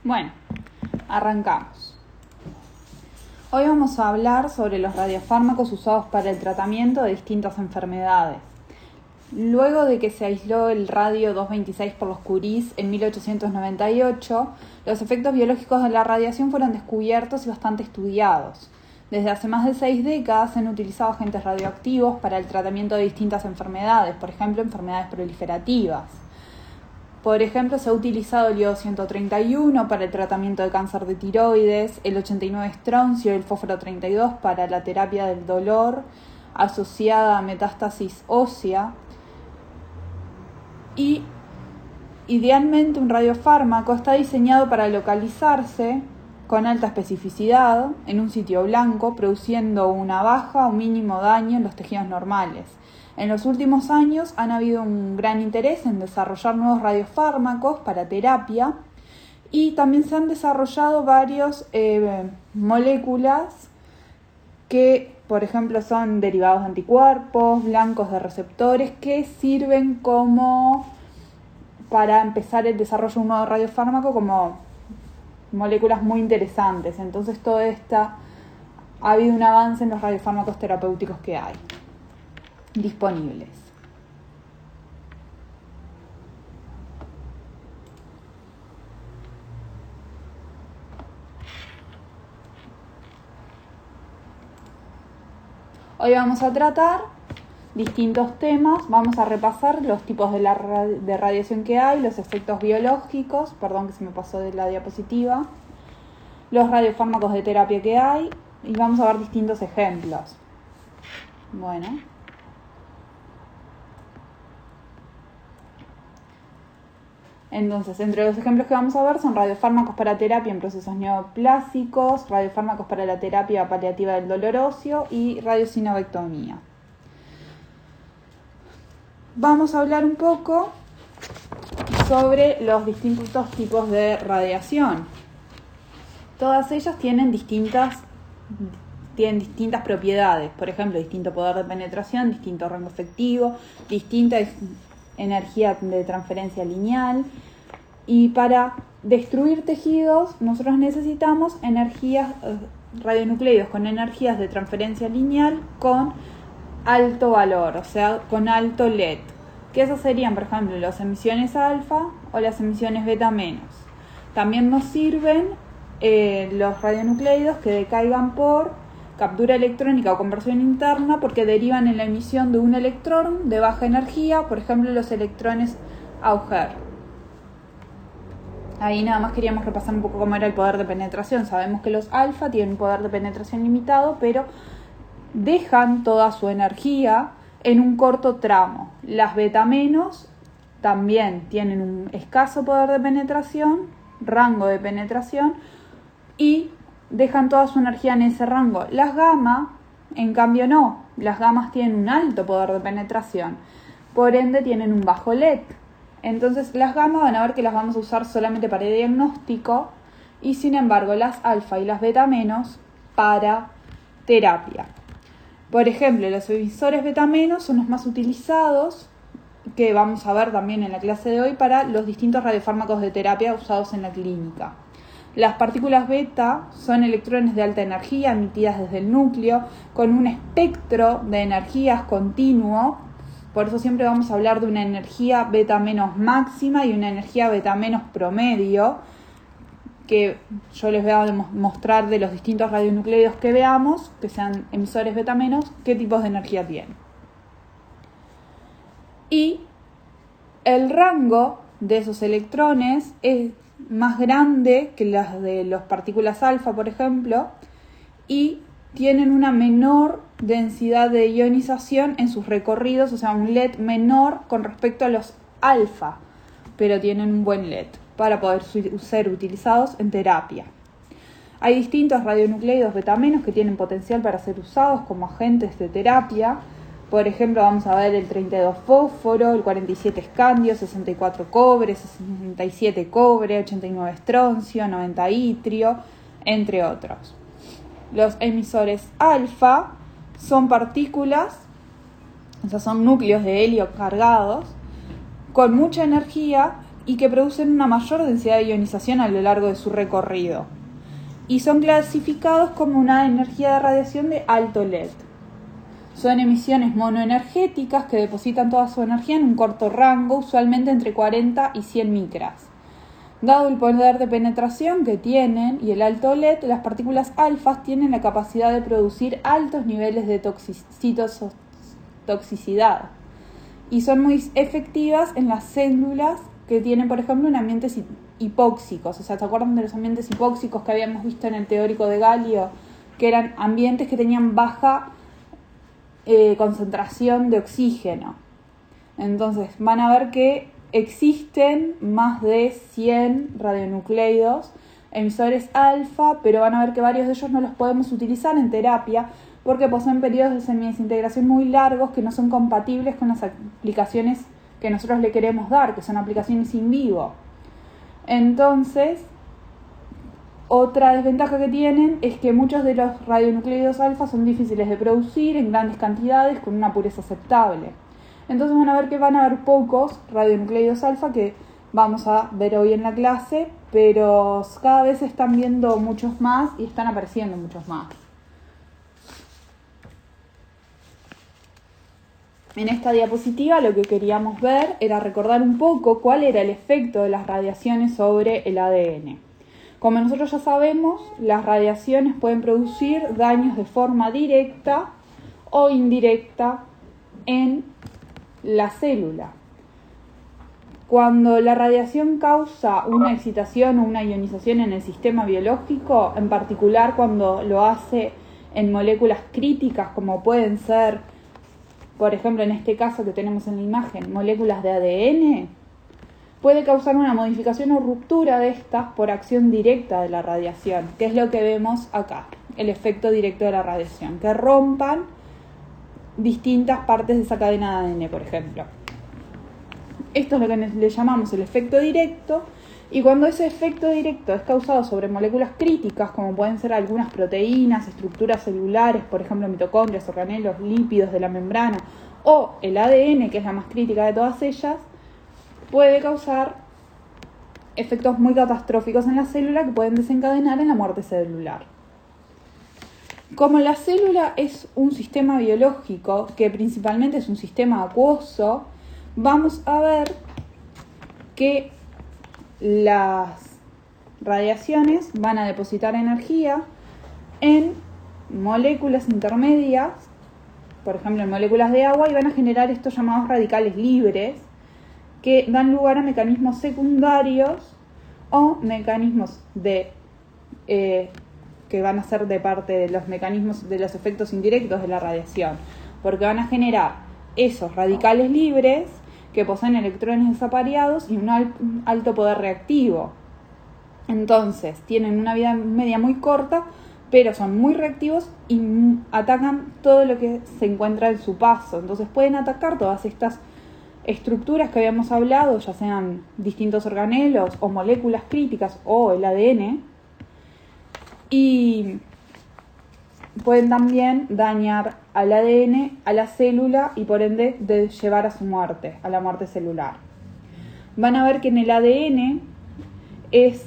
Bueno, arrancamos. Hoy vamos a hablar sobre los radiofármacos usados para el tratamiento de distintas enfermedades. Luego de que se aisló el radio 226 por los Curies en 1898, los efectos biológicos de la radiación fueron descubiertos y bastante estudiados. Desde hace más de 6 décadas se han utilizado agentes radioactivos para el tratamiento de distintas enfermedades, por ejemplo, enfermedades proliferativas. Por ejemplo, se ha utilizado el iodo 131 para el tratamiento de cáncer de tiroides, el 89 estroncio y el fósforo 32 para la terapia del dolor asociada a metástasis ósea. Y idealmente un radiofármaco está diseñado para localizarse con alta especificidad en un sitio blanco, produciendo una baja o mínimo daño en los tejidos normales. En los últimos años han habido un gran interés en desarrollar nuevos radiofármacos para terapia y también se han desarrollado varias moléculas que, por ejemplo, son derivados de anticuerpos, blancos de receptores, que sirven para empezar el desarrollo de un nuevo radiofármaco como moléculas muy interesantes. Entonces, ha habido un avance en los radiofármacos terapéuticos que hay disponibles. Hoy vamos a tratar distintos temas, vamos a repasar los tipos de radiación que hay, los efectos biológicos, perdón que se me pasó de la diapositiva, los radiofármacos de terapia que hay y vamos a ver distintos ejemplos. Bueno. Entonces, entre los ejemplos que vamos a ver son radiofármacos para terapia en procesos neoplásicos, radiofármacos para la terapia paliativa del dolor óseo y radiosinobectomía. Vamos a hablar un poco sobre los distintos tipos de radiación. Todas ellas tienen distintas propiedades, por ejemplo, distinto poder de penetración, distinto rango efectivo, distinta energía de transferencia lineal, y para destruir tejidos nosotros necesitamos radionucleidos con energías de transferencia lineal con alto valor, o sea, con alto LED, que esas serían, por ejemplo, las emisiones alfa o las emisiones beta menos. También nos sirven los radionucleidos que decaigan por captura electrónica o conversión interna, porque derivan en la emisión de un electrón de baja energía, por ejemplo los electrones Auger. Ahí nada más queríamos repasar un poco cómo era el poder de penetración. Sabemos que los alfa tienen un poder de penetración limitado, pero dejan toda su energía en un corto tramo. Las beta menos también tienen un escaso poder de penetración, rango de penetración, y dejan toda su energía en ese rango. Las gamma, en cambio, no. Las gamas tienen un alto poder de penetración, por ende tienen un bajo LED. Entonces las gamma van a ver que las vamos a usar solamente para diagnóstico y sin embargo las alfa y las beta menos para terapia. Por ejemplo, los emisores beta menos son los más utilizados, que vamos a ver también en la clase de hoy, para los distintos radiofármacos de terapia usados en la clínica. Las partículas beta son electrones de alta energía emitidas desde el núcleo con un espectro de energías continuo. Por eso siempre vamos a hablar de una energía beta menos máxima y una energía beta menos promedio, que yo les voy a mostrar de los distintos radionucleidos que veamos, que sean emisores beta menos, qué tipos de energía tienen. Y el rango de esos electrones es más grande que las de las partículas alfa, por ejemplo, y tienen una menor densidad de ionización en sus recorridos, o sea, un LED menor con respecto a los alfa, pero tienen un buen LED para poder ser utilizados en terapia. Hay distintos radionucleidos beta menos que tienen potencial para ser usados como agentes de terapia. Por ejemplo, vamos a ver el 32 fósforo, el 47 escandio, 64 cobre, 67 cobre, 89 estroncio, 90 itrio, entre otros. Los emisores alfa son partículas, o sea, son núcleos de helio cargados con mucha energía y que producen una mayor densidad de ionización a lo largo de su recorrido. Y son clasificados como una energía de radiación de alto LED. Son emisiones monoenergéticas que depositan toda su energía en un corto rango, usualmente entre 40 y 100 micras. Dado el poder de penetración que tienen y el alto LED, las partículas alfas tienen la capacidad de producir altos niveles de toxicidad y son muy efectivas en las células que tienen, por ejemplo, en ambientes hipóxicos. O sea, ¿se acuerdan de los ambientes hipóxicos que habíamos visto en el teórico de Galio? Que eran ambientes que tenían baja concentración de oxígeno. Entonces van a ver que existen más de 100 radionucleidos emisores alfa, pero van a ver que varios de ellos no los podemos utilizar en terapia porque poseen periodos de semidesintegración muy largos que no son compatibles con las aplicaciones que nosotros le queremos dar, que son aplicaciones in vivo. Entonces, otra desventaja que tienen es que muchos de los radionucleidos alfa son difíciles de producir en grandes cantidades con una pureza aceptable. Entonces van a ver que van a haber pocos radionucleidos alfa que vamos a ver hoy en la clase, pero cada vez se están viendo muchos más y están apareciendo muchos más. En esta diapositiva lo que queríamos ver era recordar un poco cuál era el efecto de las radiaciones sobre el ADN. Como nosotros ya sabemos, las radiaciones pueden producir daños de forma directa o indirecta en la célula. Cuando la radiación causa una excitación o una ionización en el sistema biológico, en particular cuando lo hace en moléculas críticas como pueden ser, por ejemplo en este caso que tenemos en la imagen, moléculas de ADN, puede causar una modificación o ruptura de estas por acción directa de la radiación, que es lo que vemos acá, el efecto directo de la radiación, que rompan distintas partes de esa cadena de ADN, por ejemplo. Esto es lo que le llamamos el efecto directo, y cuando ese efecto directo es causado sobre moléculas críticas, como pueden ser algunas proteínas, estructuras celulares, por ejemplo mitocondrias, organelos, lípidos de la membrana, o el ADN, que es la más crítica de todas ellas, puede causar efectos muy catastróficos en la célula que pueden desencadenar en la muerte celular. Como la célula es un sistema biológico que principalmente es un sistema acuoso, vamos a ver que las radiaciones van a depositar energía en moléculas intermedias, por ejemplo en moléculas de agua, y van a generar estos llamados radicales libres, que dan lugar a mecanismos secundarios o mecanismos que van a ser de parte de los mecanismos de los efectos indirectos de la radiación, porque van a generar esos radicales libres que poseen electrones desapareados y un alto poder reactivo. Entonces, tienen una vida media muy corta, pero son muy reactivos y atacan todo lo que se encuentra en su paso. Entonces pueden atacar todas estas estructuras que habíamos hablado, ya sean distintos organelos o moléculas críticas o el ADN, y pueden también dañar al ADN, a la célula y por ende llevar a su muerte, a la muerte celular. Van a ver que en el ADN es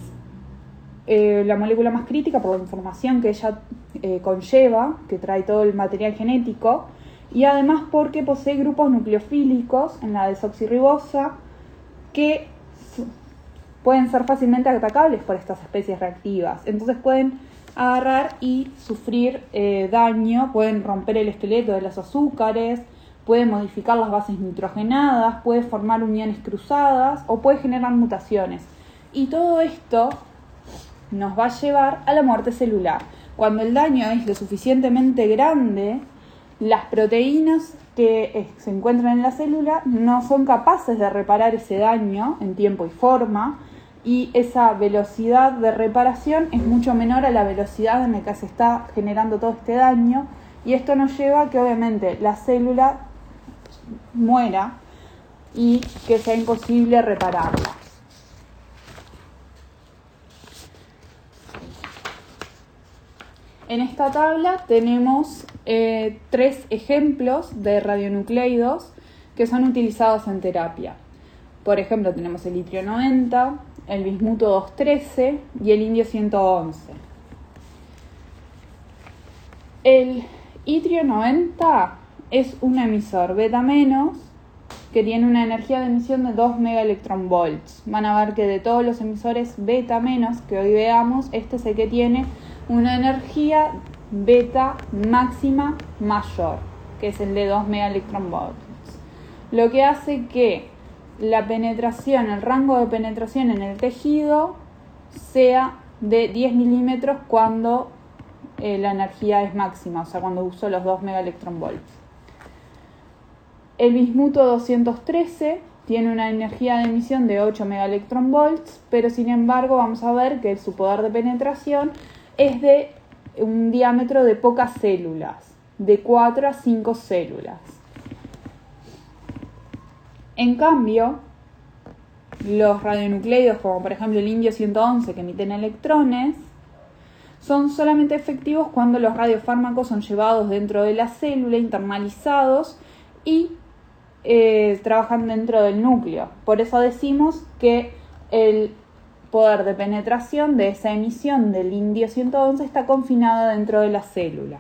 la molécula más crítica por la información que ella conlleva, que trae todo el material genético, y además porque posee grupos nucleofílicos en la desoxirribosa que pueden ser fácilmente atacables por estas especies reactivas. Entonces pueden agarrar y sufrir daño, pueden romper el esqueleto de los azúcares, pueden modificar las bases nitrogenadas, puede formar uniones cruzadas o puede generar mutaciones. Y todo esto nos va a llevar a la muerte celular. Cuando el daño es lo suficientemente grande, las proteínas que se encuentran en la célula no son capaces de reparar ese daño en tiempo y forma, y esa velocidad de reparación es mucho menor a la velocidad en la que se está generando todo este daño, y esto nos lleva a que obviamente la célula muera y que sea imposible repararla. En esta tabla tenemos 3 ejemplos de radionucleidos que son utilizados en terapia. Por ejemplo, tenemos el itrio 90, el bismuto 213 y el indio 111. El itrio 90 es un emisor beta menos que tiene una energía de emisión de 2 megaelectronvolts. Van a ver que de todos los emisores beta menos que hoy veamos, este es el que tiene una energía beta máxima mayor, que es el de 2 megaelectronvolts. Lo que hace que la penetración, el rango de penetración en el tejido sea de 10 milímetros cuando la energía es máxima, o sea, cuando uso los 2 megaelectronvolts. El bismuto 213 tiene una energía de emisión de 8 megaelectronvolts, pero sin embargo vamos a ver que su poder de penetración es de un diámetro de pocas células, de 4 a 5 células. En cambio, los radionucleidos, como por ejemplo el indio 111 que emiten electrones, son solamente efectivos cuando los radiofármacos son llevados dentro de la célula, internalizados y trabajan dentro del núcleo. Por eso decimos que el poder de penetración de esa emisión del indio 111 está confinado dentro de la célula.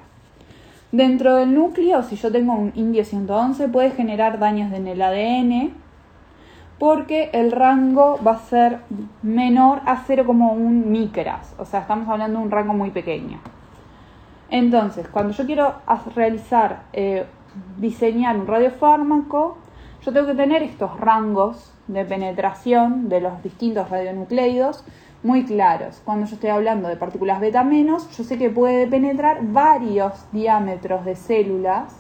Dentro del núcleo, si yo tengo un indio 111, puede generar daños en el ADN porque el rango va a ser menor a 0,1 micras, o sea, estamos hablando de un rango muy pequeño. Entonces, cuando yo quiero diseñar un radiofármaco, yo tengo que tener estos rangos de penetración de los distintos radionucleidos muy claros. Cuando yo estoy hablando de partículas beta menos, yo sé que puede penetrar varios diámetros de células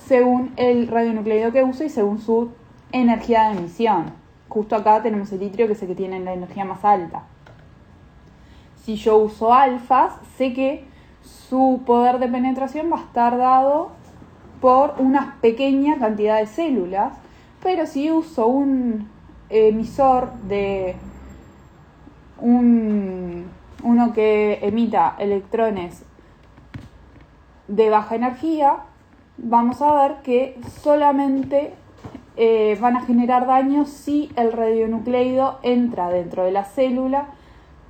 según el radionucleido que use y según su energía de emisión. Justo acá tenemos el itrio, que es el que tiene la energía más alta. Si yo uso alfas, sé que su poder de penetración va a estar dado por una pequeña cantidad de células, pero si uso un emisor de uno que emita electrones de baja energía, vamos a ver que solamente van a generar daño si el radionucleido entra dentro de la célula,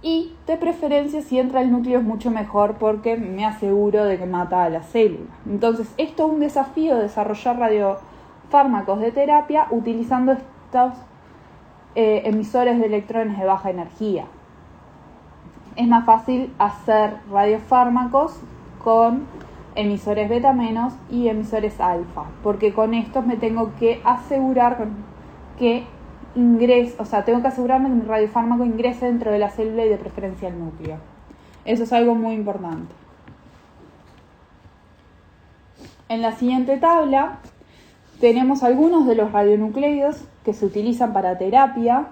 y de preferencia si entra el núcleo es mucho mejor porque me aseguro de que mata a la célula. Entonces esto es un desafío, desarrollar radiofármacos de terapia utilizando estos emisores de electrones de baja energía. Es más fácil hacer radiofármacos con emisores beta menos y emisores alfa, porque con estos me tengo que asegurar que tengo que asegurarme que mi radiofármaco ingrese dentro de la célula y de preferencia al núcleo. Eso es algo muy importante. En la siguiente tabla tenemos algunos de los radionucleidos que se utilizan para terapia,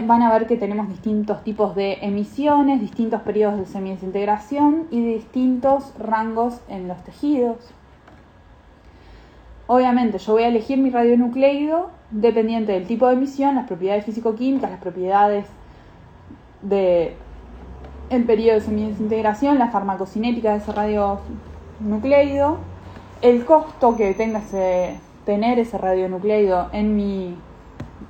van a ver que tenemos distintos tipos de emisiones, distintos periodos de semidesintegración y distintos rangos en los tejidos. Obviamente yo voy a elegir mi radionucleido dependiente del tipo de emisión, las propiedades físico-químicas, las propiedades del periodo de semidesintegración, la farmacocinética de ese radionucleido, el costo que tenga tener ese radionucleido en mi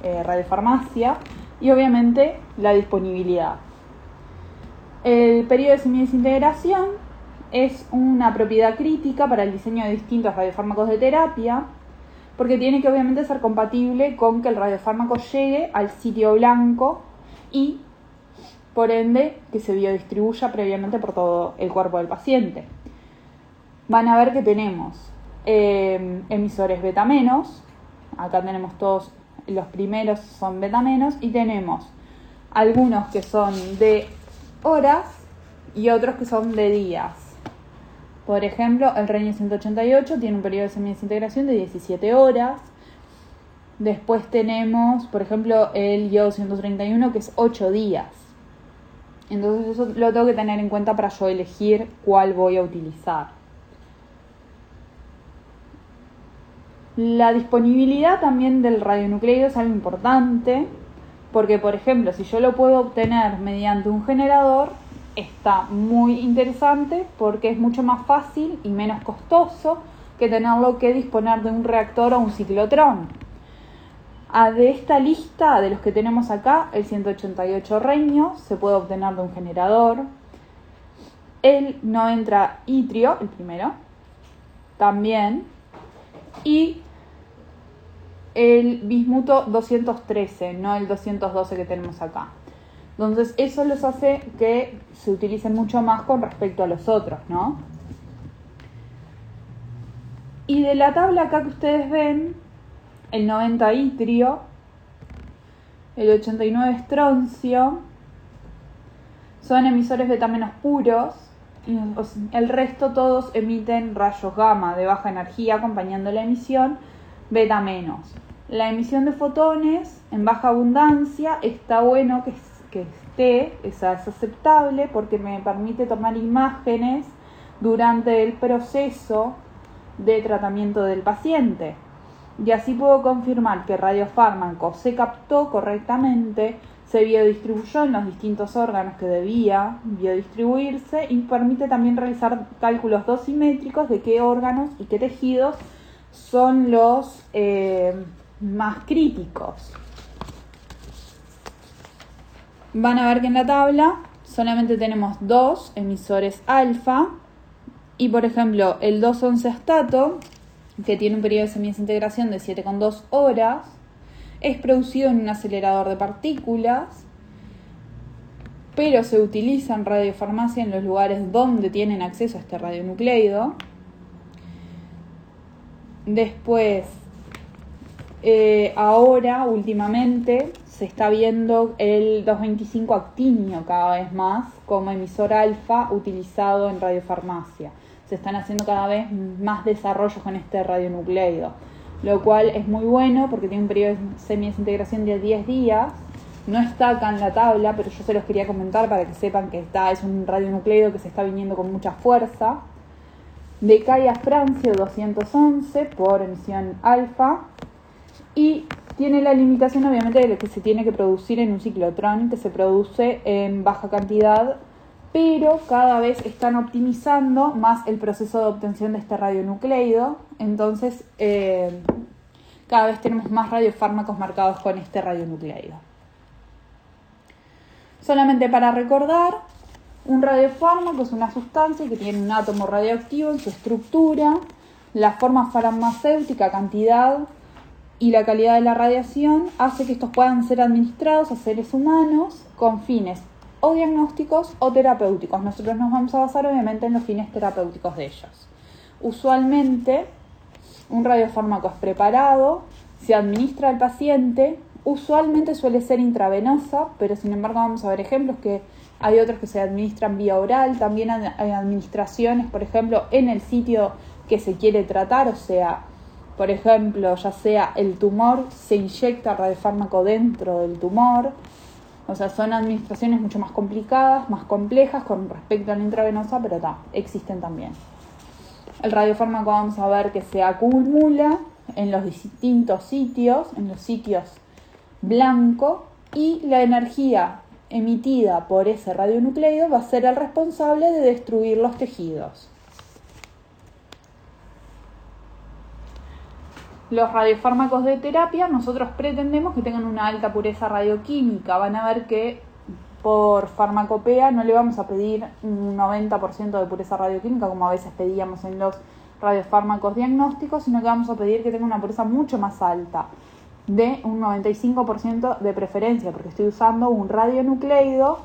radiofarmacia y obviamente la disponibilidad. El periodo de semidesintegración es una propiedad crítica para el diseño de distintos radiofármacos de terapia, porque tiene que obviamente ser compatible con que el radiofármaco llegue al sitio blanco y, por ende, que se biodistribuya previamente por todo el cuerpo del paciente. Van a ver que tenemos emisores beta menos, acá tenemos todos, los primeros son beta menos, y tenemos algunos que son de horas y otros que son de días. Por ejemplo, el rhenio 188 tiene un periodo de semidesintegración de 17 horas. Después tenemos, por ejemplo, el yodo 131, que es 8 días. Entonces eso lo tengo que tener en cuenta para yo elegir cuál voy a utilizar. La disponibilidad también del radionucleido es algo importante, porque, por ejemplo, si yo lo puedo obtener mediante un generador, está muy interesante porque es mucho más fácil y menos costoso que tenerlo que disponer de un reactor o un ciclotrón. De esta lista de los que tenemos acá, el 188 reño se puede obtener de un generador. El 90 itrio, el primero, también. Y el bismuto 213, no el 212 que tenemos acá. Entonces eso los hace que se utilicen mucho más con respecto a los otros, ¿no? Y de la tabla acá que ustedes ven, el 90 itrio, el 89 estroncio, son emisores beta menos puros, y el resto todos emiten rayos gamma de baja energía acompañando la emisión beta menos. La emisión de fotones en baja abundancia está bueno que esté, es aceptable porque me permite tomar imágenes durante el proceso de tratamiento del paciente. Y así puedo confirmar que el radiofármaco se captó correctamente, se biodistribuyó en los distintos órganos que debía biodistribuirse y permite también realizar cálculos dosimétricos de qué órganos y qué tejidos son los más críticos. Van a ver que en la tabla solamente tenemos 2 emisores alfa y por ejemplo el 2,11-astato, que tiene un periodo de semidesintegración de 7,2 horas, es producido en un acelerador de partículas, pero se utiliza en radiofarmacia en los lugares donde tienen acceso a este radionucleido. Después, ahora, últimamente, se está viendo el 225 actinio cada vez más como emisor alfa utilizado en radiofarmacia. Se están haciendo cada vez más desarrollos con este radionucleido, lo cual es muy bueno porque tiene un periodo de semidesintegración de 10 días. No está acá en la tabla, pero yo se los quería comentar para que sepan que es un radionucleido que se está viniendo con mucha fuerza. Decae a Francio 211 por emisión alfa y tiene la limitación obviamente de que se tiene que producir en un ciclotrón, que se produce en baja cantidad, pero cada vez están optimizando más el proceso de obtención de este radionucleido. Entonces cada vez tenemos más radiofármacos marcados con este radionucleido. Solamente para recordar, un radiofármaco es una sustancia que tiene un átomo radioactivo en su estructura, la forma farmacéutica, cantidad y la calidad de la radiación hace que estos puedan ser administrados a seres humanos con fines o diagnósticos o terapéuticos. Nosotros nos vamos a basar obviamente en los fines terapéuticos de ellos. Usualmente un radiofármaco es preparado, se administra al paciente, usualmente suele ser intravenosa, pero sin embargo vamos a ver ejemplos que hay otros que se administran vía oral, también hay administraciones, por ejemplo, en el sitio que se quiere tratar, o sea, por ejemplo, ya sea el tumor, se inyecta radiofármaco dentro del tumor. O sea, son administraciones mucho más complicadas, más complejas con respecto a la intravenosa, pero existen también. El radiofármaco vamos a ver que se acumula en los distintos sitios, en los sitios blanco, y la energía emitida por ese radionucleido va a ser el responsable de destruir los tejidos. Los radiofármacos de terapia nosotros pretendemos que tengan una alta pureza radioquímica. Van a ver que por farmacopea no le vamos a pedir un 90% de pureza radioquímica como a veces pedíamos en los radiofármacos diagnósticos, sino que vamos a pedir que tenga una pureza mucho más alta, de un 95% de preferencia, porque estoy usando un radionucleido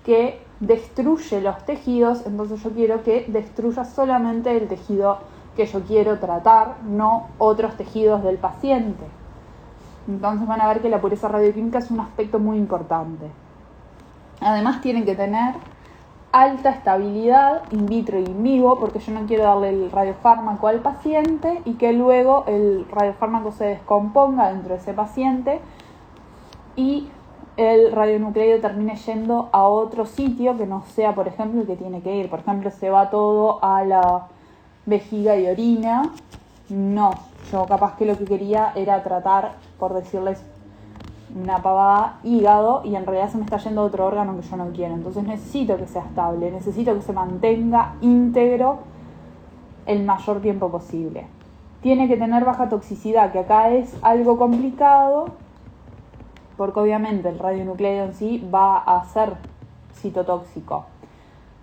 que destruye los tejidos, entonces yo quiero que destruya solamente el tejido que yo quiero tratar, no otros tejidos del paciente. Entonces van a ver que la pureza radioquímica es un aspecto muy importante. Además tienen que tener alta estabilidad in vitro y in vivo, porque yo no quiero darle el radiofármaco al paciente y que luego el radiofármaco se descomponga dentro de ese paciente y el radionucleido termine yendo a otro sitio que no sea, por ejemplo, el que tiene que ir. Por ejemplo, se va todo a la vejiga y orina. No, yo capaz que lo que quería era tratar, por decirles una pavada, hígado, y en realidad se me está yendo a otro órgano que yo no quiero. Entonces necesito que sea estable, necesito que se mantenga íntegro el mayor tiempo posible. tiene que tener baja toxicidad, que acá es algo complicado, porque obviamente el radionucleido en sí va a ser citotóxico,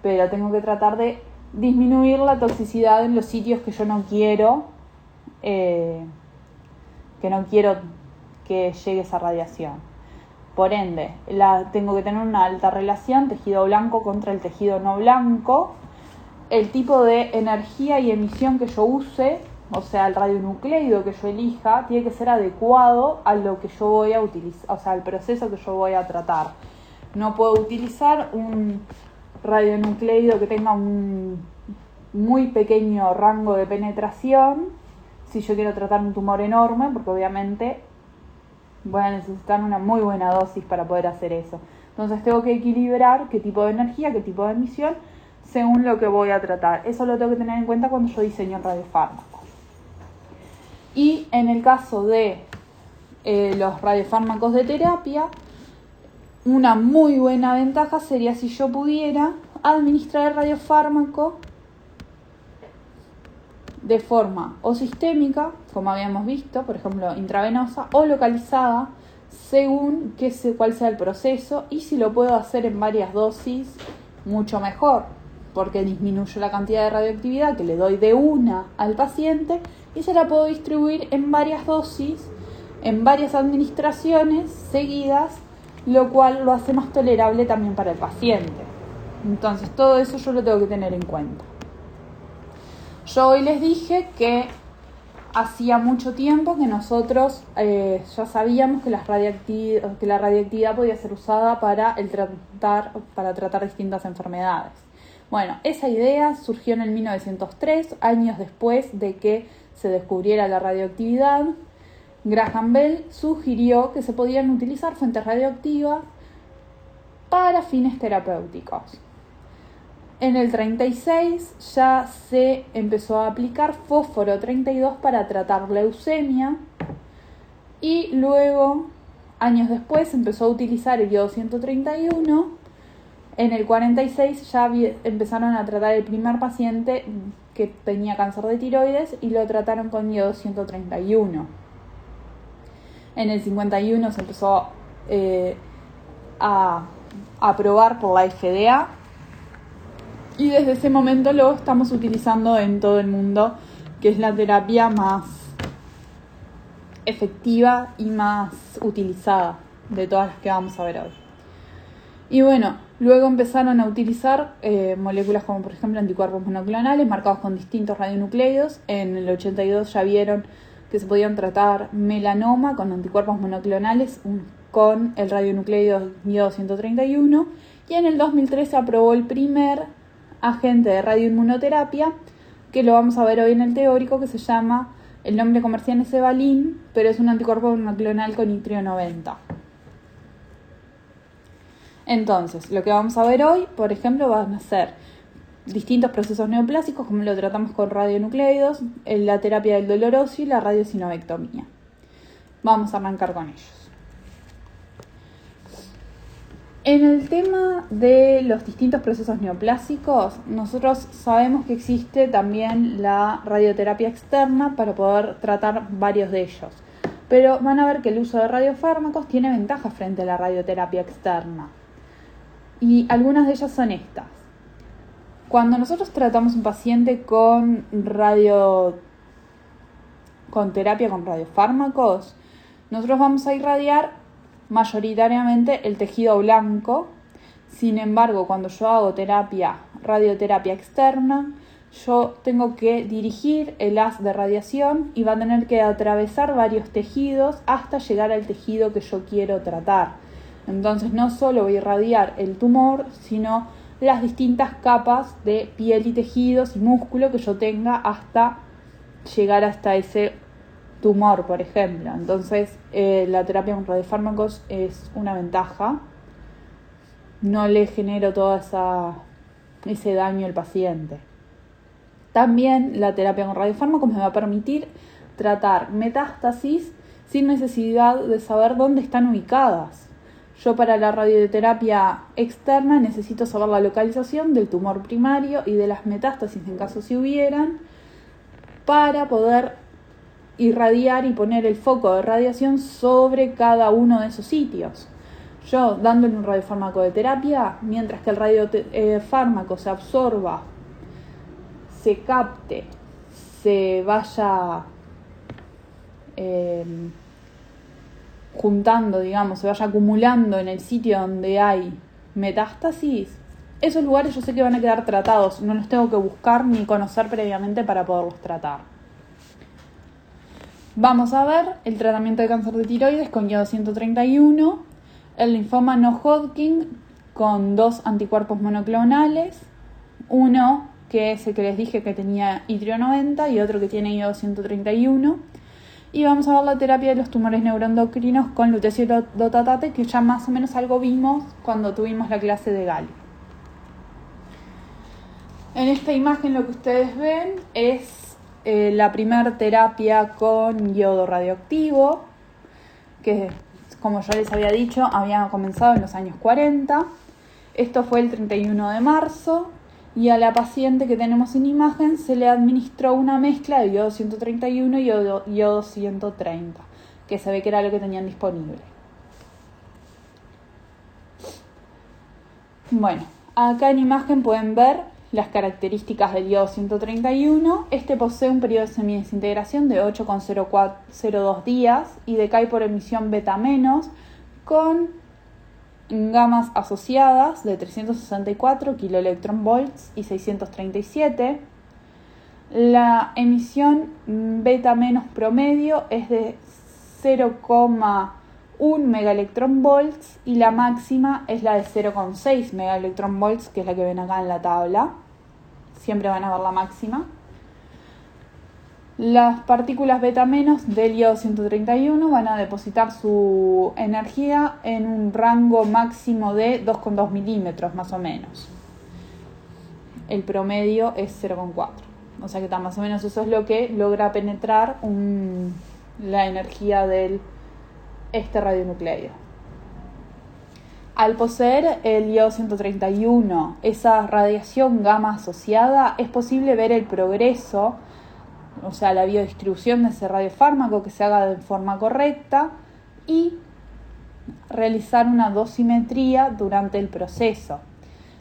pero tengo que tratar de disminuir la toxicidad en los sitios que yo no quiero, que llegue esa radiación. Por ende, tengo que tener una alta relación tejido blanco contra el tejido no blanco. El tipo de energía y emisión que yo use, o sea, el radionucleido que yo elija, tiene que ser adecuado a lo que yo voy a utilizar, o sea, al proceso que yo voy a tratar. No puedo utilizar un radionucleido que tenga un muy pequeño rango de penetración si yo quiero tratar un tumor enorme, porque obviamente voy a necesitar una muy buena dosis para poder hacer eso. Entonces tengo que equilibrar qué tipo de energía, qué tipo de emisión, según lo que voy a tratar. Eso lo tengo que tener en cuenta cuando yo diseño el radiofármaco. Y en el caso de los radiofármacos de terapia, una muy buena ventaja sería si yo pudiera administrar el radiofármaco de forma o sistémica, como habíamos visto, por ejemplo intravenosa, o localizada, según cuál sea el proceso, y si lo puedo hacer en varias dosis, mucho mejor, porque disminuyo la cantidad de radioactividad que le doy de una al paciente y se la puedo distribuir en varias dosis, en varias administraciones seguidas, lo cual lo hace más tolerable también para el paciente. Entonces todo eso yo lo tengo que tener en cuenta. Yo hoy les dije que hacía mucho tiempo que nosotros ya sabíamos que la radioactividad podía ser usada para tratar distintas enfermedades. Bueno, esa idea surgió en el 1903, años después de que se descubriera la radioactividad. Graham Bell sugirió que se podían utilizar fuentes radioactivas para fines terapéuticos. En el 36 ya se empezó a aplicar fósforo 32 para tratar leucemia y luego, años después, se empezó a utilizar el iodo 131. En el 46 ya empezaron a tratar el primer paciente que tenía cáncer de tiroides y lo trataron con iodo 131. En el 51 se empezó a aprobar por la FDA. Y desde ese momento lo estamos utilizando en todo el mundo, que es la terapia más efectiva y más utilizada de todas las que vamos a ver hoy. Y bueno, luego empezaron a utilizar moléculas como por ejemplo anticuerpos monoclonales marcados con distintos radionucleidos. En el 82 ya vieron que se podían tratar melanoma con anticuerpos monoclonales con el radionucleido iodo 131. Y en el 2003 se aprobó el primer agente de radioinmunoterapia, que lo vamos a ver hoy en el teórico, que se llama, el nombre comercial es Evalin, pero es un anticuerpo monoclonal con itrio 90. Entonces, lo que vamos a ver hoy, por ejemplo, van a ser distintos procesos neoplásicos, como lo tratamos con radionucleidos, la terapia del dolor óseo y la radiosinobectomía. Vamos a arrancar con ellos. En el tema de los distintos procesos neoplásicos, nosotros sabemos que existe también la radioterapia externa para poder tratar varios de ellos. Pero van a ver que el uso de radiofármacos tiene ventajas frente a la radioterapia externa. Y algunas de ellas son estas. Cuando nosotros tratamos un paciente con terapia con radiofármacos, nosotros vamos a irradiar mayoritariamente el tejido blanco. Sin embargo, cuando yo hago radioterapia externa, yo tengo que dirigir el haz de radiación y va a tener que atravesar varios tejidos hasta llegar al tejido que yo quiero tratar. Entonces no solo voy a irradiar el tumor, sino las distintas capas de piel y tejidos y músculo que yo tenga hasta llegar hasta ese tumor, por ejemplo. Entonces la terapia con radiofármacos es una ventaja. No le genero todo ese daño al paciente. También la terapia con radiofármacos me va a permitir tratar metástasis sin necesidad de saber dónde están ubicadas. Yo para la radioterapia externa necesito saber la localización del tumor primario y de las metástasis en caso si hubieran, para poder irradiar y poner el foco de radiación sobre cada uno de esos sitios. Yo dándole un radiofármaco de terapia, mientras que el radiofármaco se absorba, se capte, se vaya juntando, digamos, se vaya acumulando en el sitio donde hay metástasis, esos lugares yo sé que van a quedar tratados, no los tengo que buscar ni conocer previamente para poderlos tratar. Vamos a ver el tratamiento de cáncer de tiroides con iodo 131, el linfoma no Hodgkin con 2 anticuerpos monoclonales, uno que es el que les dije que tenía itrio 90 y otro que tiene iodo 131. Y vamos a ver la terapia de los tumores neuroendocrinos con lutecio dotatate, que ya más o menos algo vimos cuando tuvimos la clase de Gali. En esta imagen lo que ustedes ven es la primera terapia con iodo radioactivo, que como ya les había dicho, había comenzado en los años 40. Esto fue el 31 de marzo y a la paciente que tenemos en imagen se le administró una mezcla de iodo 131 y iodo 130, que se ve que era lo que tenían disponible. Bueno, acá en imagen pueden ver las características del iodo 131. Este posee un periodo de semidesintegración de 8,02 días y decae por emisión beta menos con gamas asociadas de 364 kiloelectronvolts y 637. La emisión beta menos promedio es de 0,1 megaelectronvolts y la máxima es la de 0,6 megaelectronvolts, que es la que ven acá en la tabla. Siempre van a ver la máxima. Las partículas beta menos del iodo 131 van a depositar su energía en un rango máximo de 2,2 milímetros más o menos. El promedio es 0,4. O sea que más o menos eso es lo que logra penetrar la energía de este radionucleido. Al poseer el iodo 131, esa radiación gamma asociada, es posible ver el progreso, o sea, la biodistribución de ese radiofármaco que se haga de forma correcta y realizar una dosimetría durante el proceso.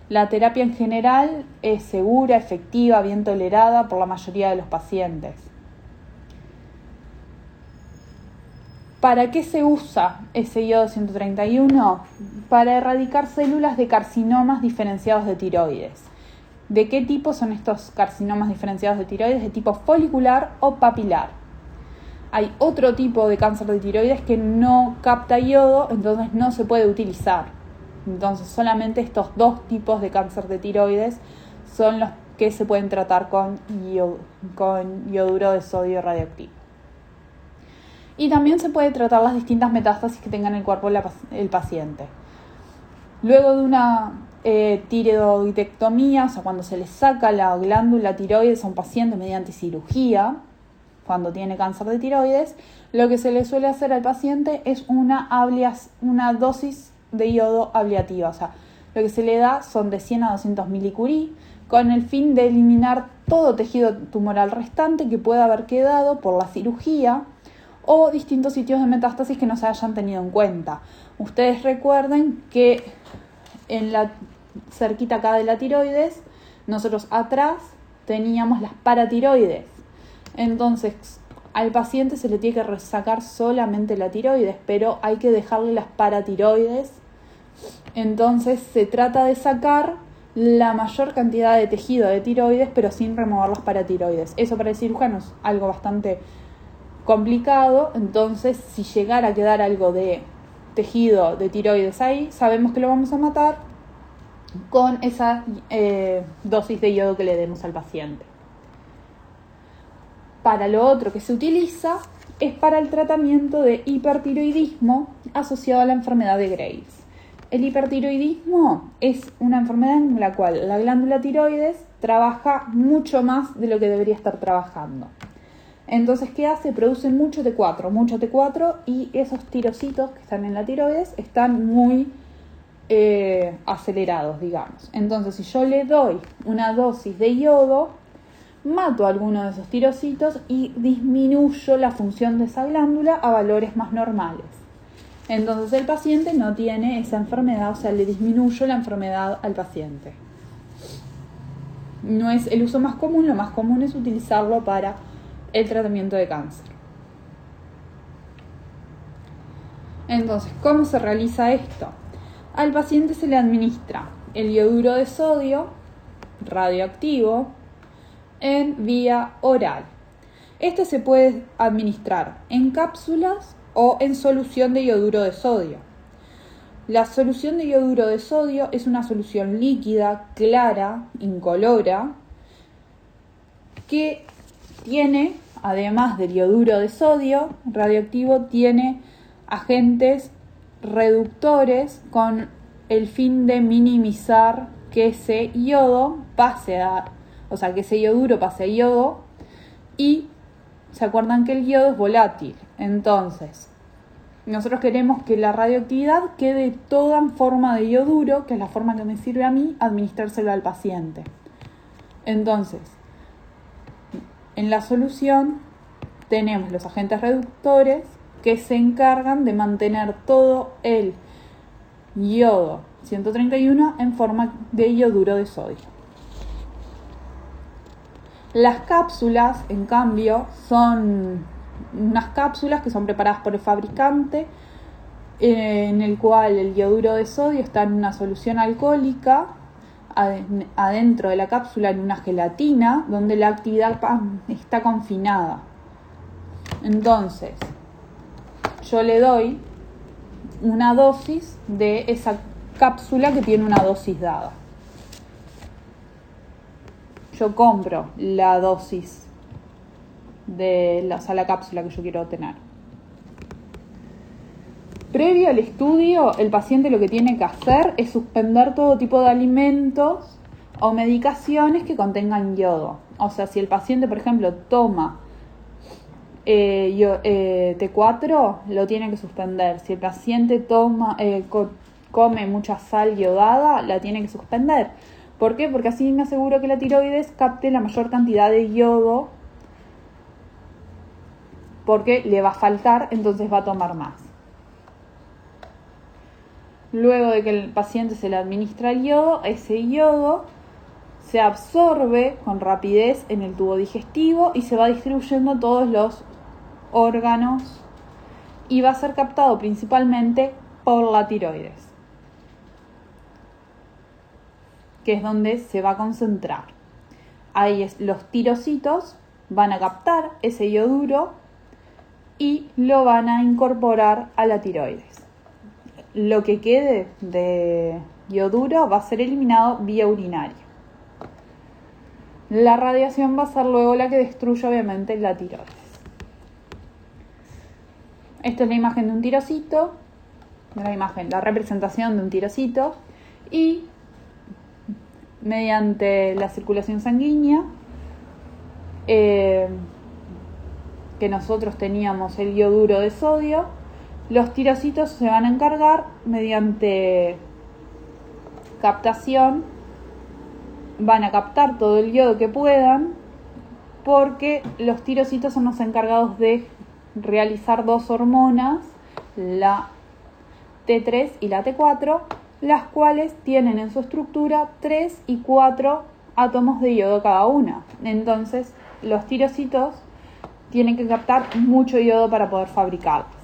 La terapia en general es segura, efectiva, bien tolerada por la mayoría de los pacientes. ¿Para qué se usa ese iodo 131? Para erradicar células de carcinomas diferenciados de tiroides. ¿De qué tipo son estos carcinomas diferenciados de tiroides? De tipo folicular o papilar. Hay otro tipo de cáncer de tiroides que no capta iodo, entonces no se puede utilizar. Entonces solamente estos dos tipos de cáncer de tiroides son los que se pueden tratar con ioduro de sodio radioactivo. Y también se puede tratar las distintas metástasis que tenga en el cuerpo el paciente. Luego de una tiroidectomía, o sea, cuando se le saca la glándula tiroides a un paciente mediante cirugía, cuando tiene cáncer de tiroides, lo que se le suele hacer al paciente es una dosis de iodo ablativa. O sea, lo que se le da son de 100 a 200 milicurí, con el fin de eliminar todo tejido tumoral restante que pueda haber quedado por la cirugía o distintos sitios de metástasis que no se hayan tenido en cuenta. Ustedes recuerden que en la cerquita acá de la tiroides, nosotros atrás teníamos las paratiroides. Entonces, al paciente se le tiene que resacar solamente la tiroides, pero hay que dejarle las paratiroides. Entonces, se trata de sacar la mayor cantidad de tejido de tiroides, pero sin remover las paratiroides. Eso para el cirujano es algo bastante complicado. Entonces, si llegara a quedar algo de tejido de tiroides ahí, sabemos que lo vamos a matar con esa dosis de iodo que le demos al paciente. Para lo otro que se utiliza es para el tratamiento de hipertiroidismo asociado a la enfermedad de Graves. El hipertiroidismo es una enfermedad en la cual la glándula tiroides trabaja mucho más de lo que debería estar trabajando. Entonces, ¿qué hace? Produce mucho T4 y esos tirocitos que están en la tiroides están muy acelerados, digamos. Entonces, si yo le doy una dosis de iodo, mato alguno de esos tirocitos y disminuyo la función de esa glándula a valores más normales. Entonces el paciente no tiene esa enfermedad, o sea, le disminuyo la enfermedad al paciente. No es el uso más común, lo más común es utilizarlo para el tratamiento de cáncer. Entonces, ¿cómo se realiza esto? Al paciente se le administra el iodouro de sodio radioactivo en vía oral. Este se puede administrar en cápsulas o en solución de iodouro de sodio. La solución de iodouro de sodio es una solución líquida, clara, incolora, que tiene, además del iodouro de sodio radioactivo, tiene agentes reductores con el fin de minimizar que ese iodo pase a, o sea, que ese iodouro pase a yodo, y se acuerdan que el yodo es volátil. Entonces, nosotros queremos que la radioactividad quede toda en forma de iodouro, que es la forma que me sirve a mí administrárselo al paciente. Entonces, en la solución tenemos los agentes reductores que se encargan de mantener todo el yodo 131 en forma de iodouro de sodio. Las cápsulas, en cambio, son unas cápsulas que son preparadas por el fabricante, en el cual el iodouro de sodio está en una solución alcohólica, adentro de la cápsula en una gelatina, donde la actividad está confinada. Entonces, yo le doy una dosis de esa cápsula que tiene una dosis dada. Yo compro la dosis de la cápsula que yo quiero tener. Previo al estudio, el paciente lo que tiene que hacer es suspender todo tipo de alimentos o medicaciones que contengan yodo. O sea, si el paciente, por ejemplo, toma T4, lo tiene que suspender. Si el paciente come mucha sal yodada, la tiene que suspender. ¿Por qué? Porque así me aseguro que la tiroides capte la mayor cantidad de yodo, porque le va a faltar, entonces va a tomar más. Luego de que el paciente se le administra el yodo, ese yodo se absorbe con rapidez en el tubo digestivo y se va distribuyendo a todos los órganos y va a ser captado principalmente por la tiroides, que es donde se va a concentrar. Ahí los tirocitos van a captar ese iodouro y lo van a incorporar a la tiroides. Lo que quede de iodouro va a ser eliminado vía urinaria. La radiación va a ser luego la que destruye obviamente la tiroides. Esta es la imagen de un tirocito, la representación de un tirocito, y mediante la circulación sanguínea, que nosotros teníamos el iodouro de sodio, los tirocitos se van a encargar mediante captación, van a captar todo el yodo que puedan, porque los tirocitos son los encargados de realizar dos hormonas, la T3 y la T4, las cuales tienen en su estructura 3 y 4 átomos de yodo cada una. Entonces, los tirocitos tienen que captar mucho yodo para poder fabricarlos.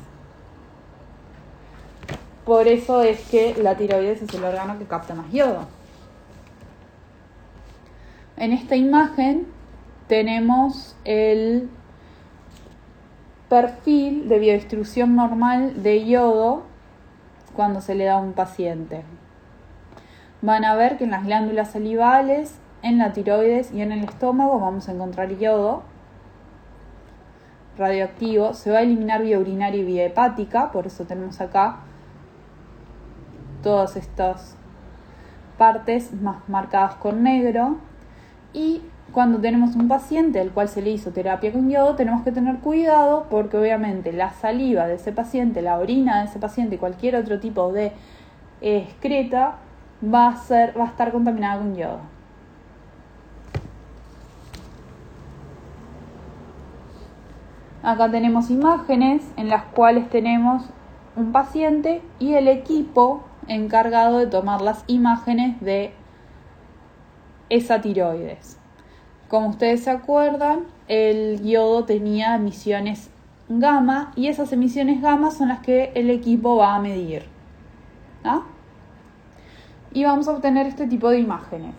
Por eso es que la tiroides es el órgano que capta más yodo. En esta imagen tenemos el perfil de biodistribución normal de yodo cuando se le da a un paciente. Van a ver que en las glándulas salivales, en la tiroides y en el estómago vamos a encontrar yodo radioactivo. Se va a eliminar vía urinaria y vía hepática, por eso tenemos acá todas estas partes más marcadas con negro. Y cuando tenemos un paciente al cual se le hizo terapia con yodo, tenemos que tener cuidado, porque obviamente la saliva de ese paciente, la orina de ese paciente y cualquier otro tipo de excreta va a estar contaminada con yodo. Acá tenemos imágenes en las cuales tenemos un paciente y el equipo encargado de tomar las imágenes de esa tiroides. Como ustedes se acuerdan, el yodo tenía emisiones gamma y esas emisiones gamma son las que el equipo va a medir, ¿no? Y vamos a obtener este tipo de imágenes.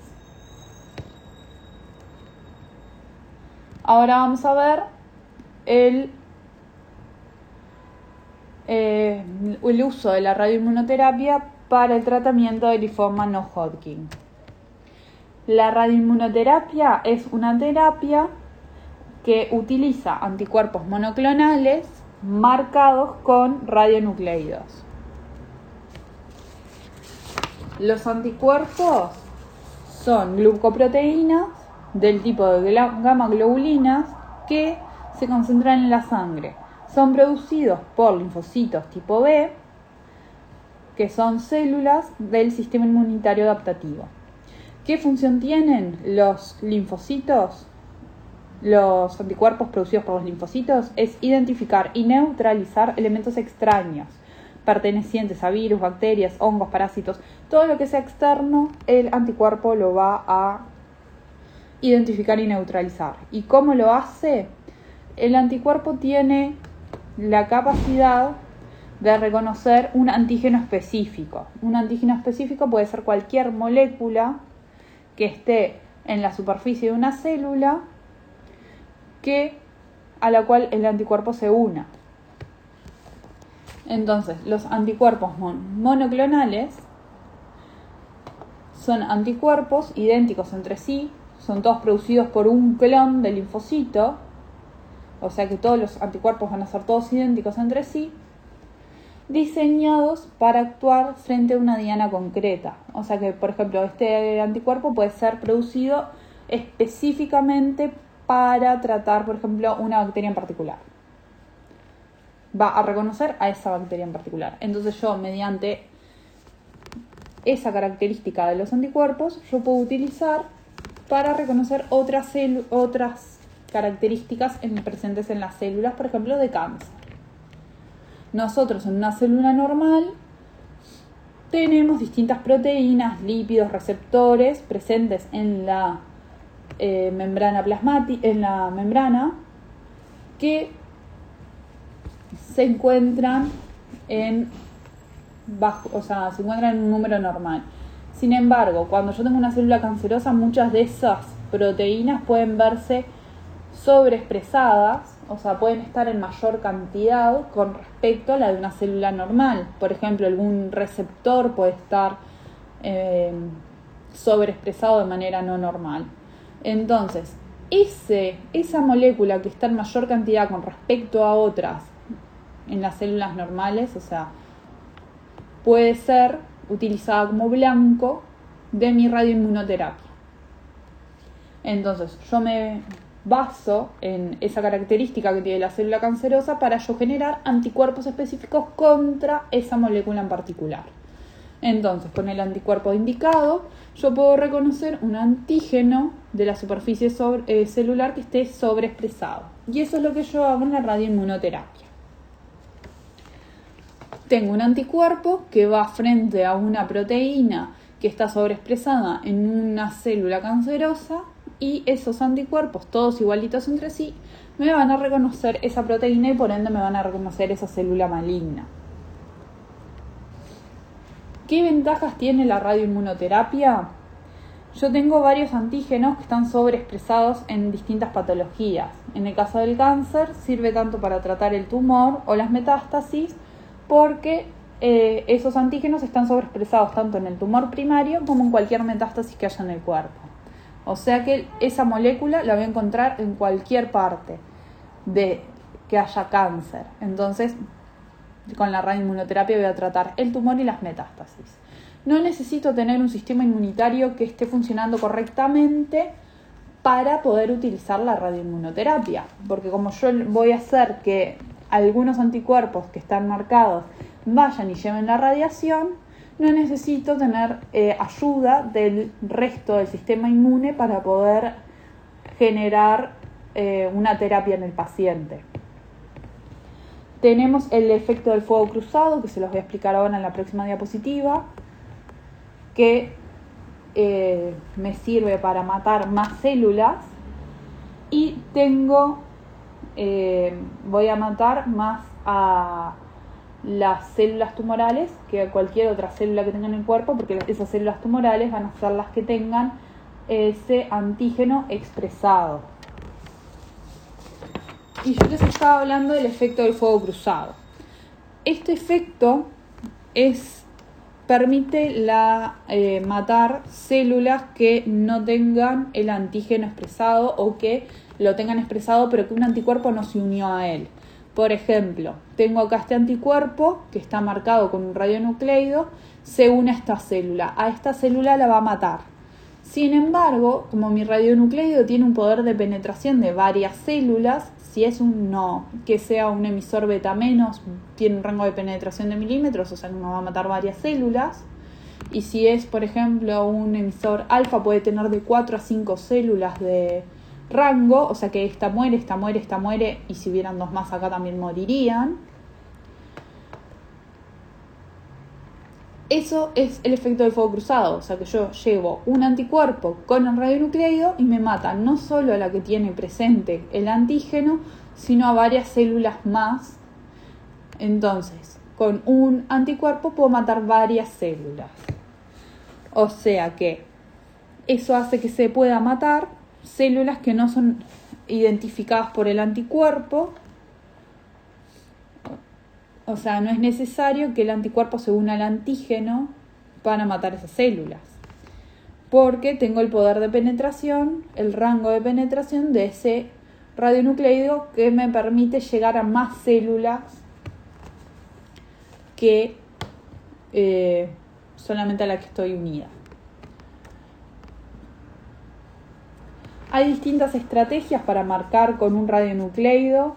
Ahora vamos a ver el uso de la radioinmunoterapia para el tratamiento del linfoma no Hodgkin. La radioinmunoterapia es una terapia que utiliza anticuerpos monoclonales marcados con radionucleidos. Los anticuerpos son glucoproteínas del tipo de gamma globulinas que se concentran en la sangre. Son producidos por linfocitos tipo B, que son células del sistema inmunitario adaptativo. ¿Qué función tienen los linfocitos? Los anticuerpos producidos por los linfocitos es identificar y neutralizar elementos extraños pertenecientes a virus, bacterias, hongos, parásitos. Todo lo que sea externo, el anticuerpo lo va a identificar y neutralizar. ¿Y cómo lo hace? El anticuerpo tiene la capacidad de reconocer un antígeno específico. Un antígeno específico puede ser cualquier molécula que esté en la superficie de una célula a la cual el anticuerpo se una. Entonces, los anticuerpos monoclonales son anticuerpos idénticos entre sí, son todos producidos por un clon del linfocito, o sea que todos los anticuerpos van a ser todos idénticos entre sí, diseñados para actuar frente a una diana concreta. O sea que, por ejemplo, este anticuerpo puede ser producido específicamente para tratar, por ejemplo, una bacteria en particular. Va a reconocer a esa bacteria en particular. Entonces yo, mediante esa característica de los anticuerpos, yo puedo utilizar para reconocer otras características presentes en las células, por ejemplo, de cáncer. Nosotros en una célula normal tenemos distintas proteínas, lípidos, receptores presentes en la membrana plasmática, en la membrana, que se encuentran en un número normal. Sin embargo, cuando yo tengo una célula cancerosa, muchas de esas proteínas pueden verse sobreexpresadas, o sea, pueden estar en mayor cantidad con respecto a la de una célula normal. Por ejemplo, algún receptor puede estar sobreexpresado de manera no normal. Entonces, esa molécula que está en mayor cantidad con respecto a otras en las células normales, o sea, puede ser utilizada como blanco de mi radioinmunoterapia. Entonces, yo me baso en esa característica que tiene la célula cancerosa para yo generar anticuerpos específicos contra esa molécula en particular. Entonces, con el anticuerpo indicado, yo puedo reconocer un antígeno de la superficie celular que esté sobreexpresado. Y eso es lo que yo hago en la radioinmunoterapia. Tengo un anticuerpo que va frente a una proteína que está sobreexpresada en una célula cancerosa y esos anticuerpos, todos igualitos entre sí, me van a reconocer esa proteína y por ende me van a reconocer esa célula maligna. ¿Qué ventajas tiene la radioinmunoterapia? Yo tengo varios antígenos que están sobreexpresados en distintas patologías. En el caso del cáncer sirve tanto para tratar el tumor o las metástasis, porque esos antígenos están sobreexpresados tanto en el tumor primario como en cualquier metástasis que haya en el cuerpo. O sea que esa molécula la voy a encontrar en cualquier parte de que haya cáncer. Entonces, con la radioinmunoterapia voy a tratar el tumor y las metástasis. No necesito tener un sistema inmunitario que esté funcionando correctamente para poder utilizar la radioinmunoterapia, porque como yo voy a hacer que algunos anticuerpos que están marcados vayan y lleven la radiación, no necesito tener ayuda del resto del sistema inmune para poder generar una terapia en el paciente. Tenemos el efecto del fuego cruzado, que se los voy a explicar ahora en la próxima diapositiva, que me sirve para matar más células. Y voy a matar más a las células tumorales que a cualquier otra célula que tenga en el cuerpo, porque esas células tumorales van a ser las que tengan ese antígeno expresado. Y yo les estaba hablando del efecto del fuego cruzado. Este efecto permite matar células que no tengan el antígeno expresado o que lo tengan expresado pero que un anticuerpo no se unió a él. Por ejemplo, tengo acá este anticuerpo que está marcado con un radionucleido, se une a esta célula. A esta célula la va a matar. Sin embargo, como mi radionucleido tiene un poder de penetración de varias células, si es que sea un emisor beta menos, tiene un rango de penetración de milímetros, o sea, no va a matar varias células. Y si es, por ejemplo, un emisor alfa, puede tener de 4 a 5 células de rango, o sea que esta muere, y si hubieran dos más acá también morirían. Eso es el efecto del fuego cruzado, o sea que yo llevo un anticuerpo con el radionucleido y me mata no solo a la que tiene presente el antígeno, sino a varias células más. Entonces, con un anticuerpo puedo matar varias células. O sea que eso hace que se pueda matar células que no son identificadas por el anticuerpo. O sea, no es necesario que el anticuerpo se una al antígeno para matar esas células, porque tengo el poder de penetración, el rango de penetración de ese radionucleido que me permite llegar a más células que solamente a la que estoy unida. Hay distintas estrategias para marcar con un radionucleido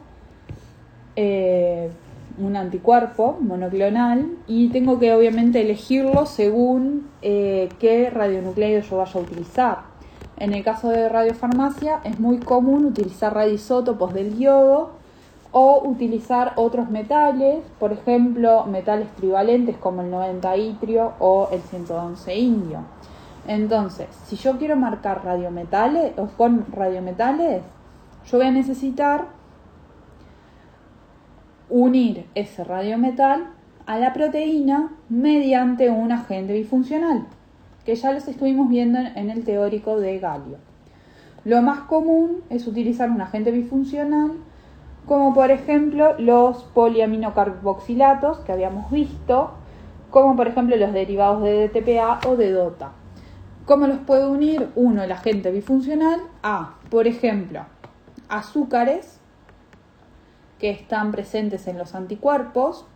un anticuerpo monoclonal, y tengo que obviamente elegirlo según qué radionucleido yo vaya a utilizar. En el caso de radiofarmacia es muy común utilizar radioisótopos del yodo o utilizar otros metales, por ejemplo metales trivalentes como el 90 itrio o el 111 indio. Entonces, si yo quiero marcar con radiometales, yo voy a necesitar unir ese radiometal a la proteína mediante un agente bifuncional, que ya los estuvimos viendo en el teórico de Galio. Lo más común es utilizar un agente bifuncional, como por ejemplo los poliaminocarboxilatos que habíamos visto, como por ejemplo los derivados de DTPA o de DOTA. ¿Cómo los puedo unir? Uno, el agente bifuncional a, por ejemplo, azúcares que están presentes en los anticuerpos,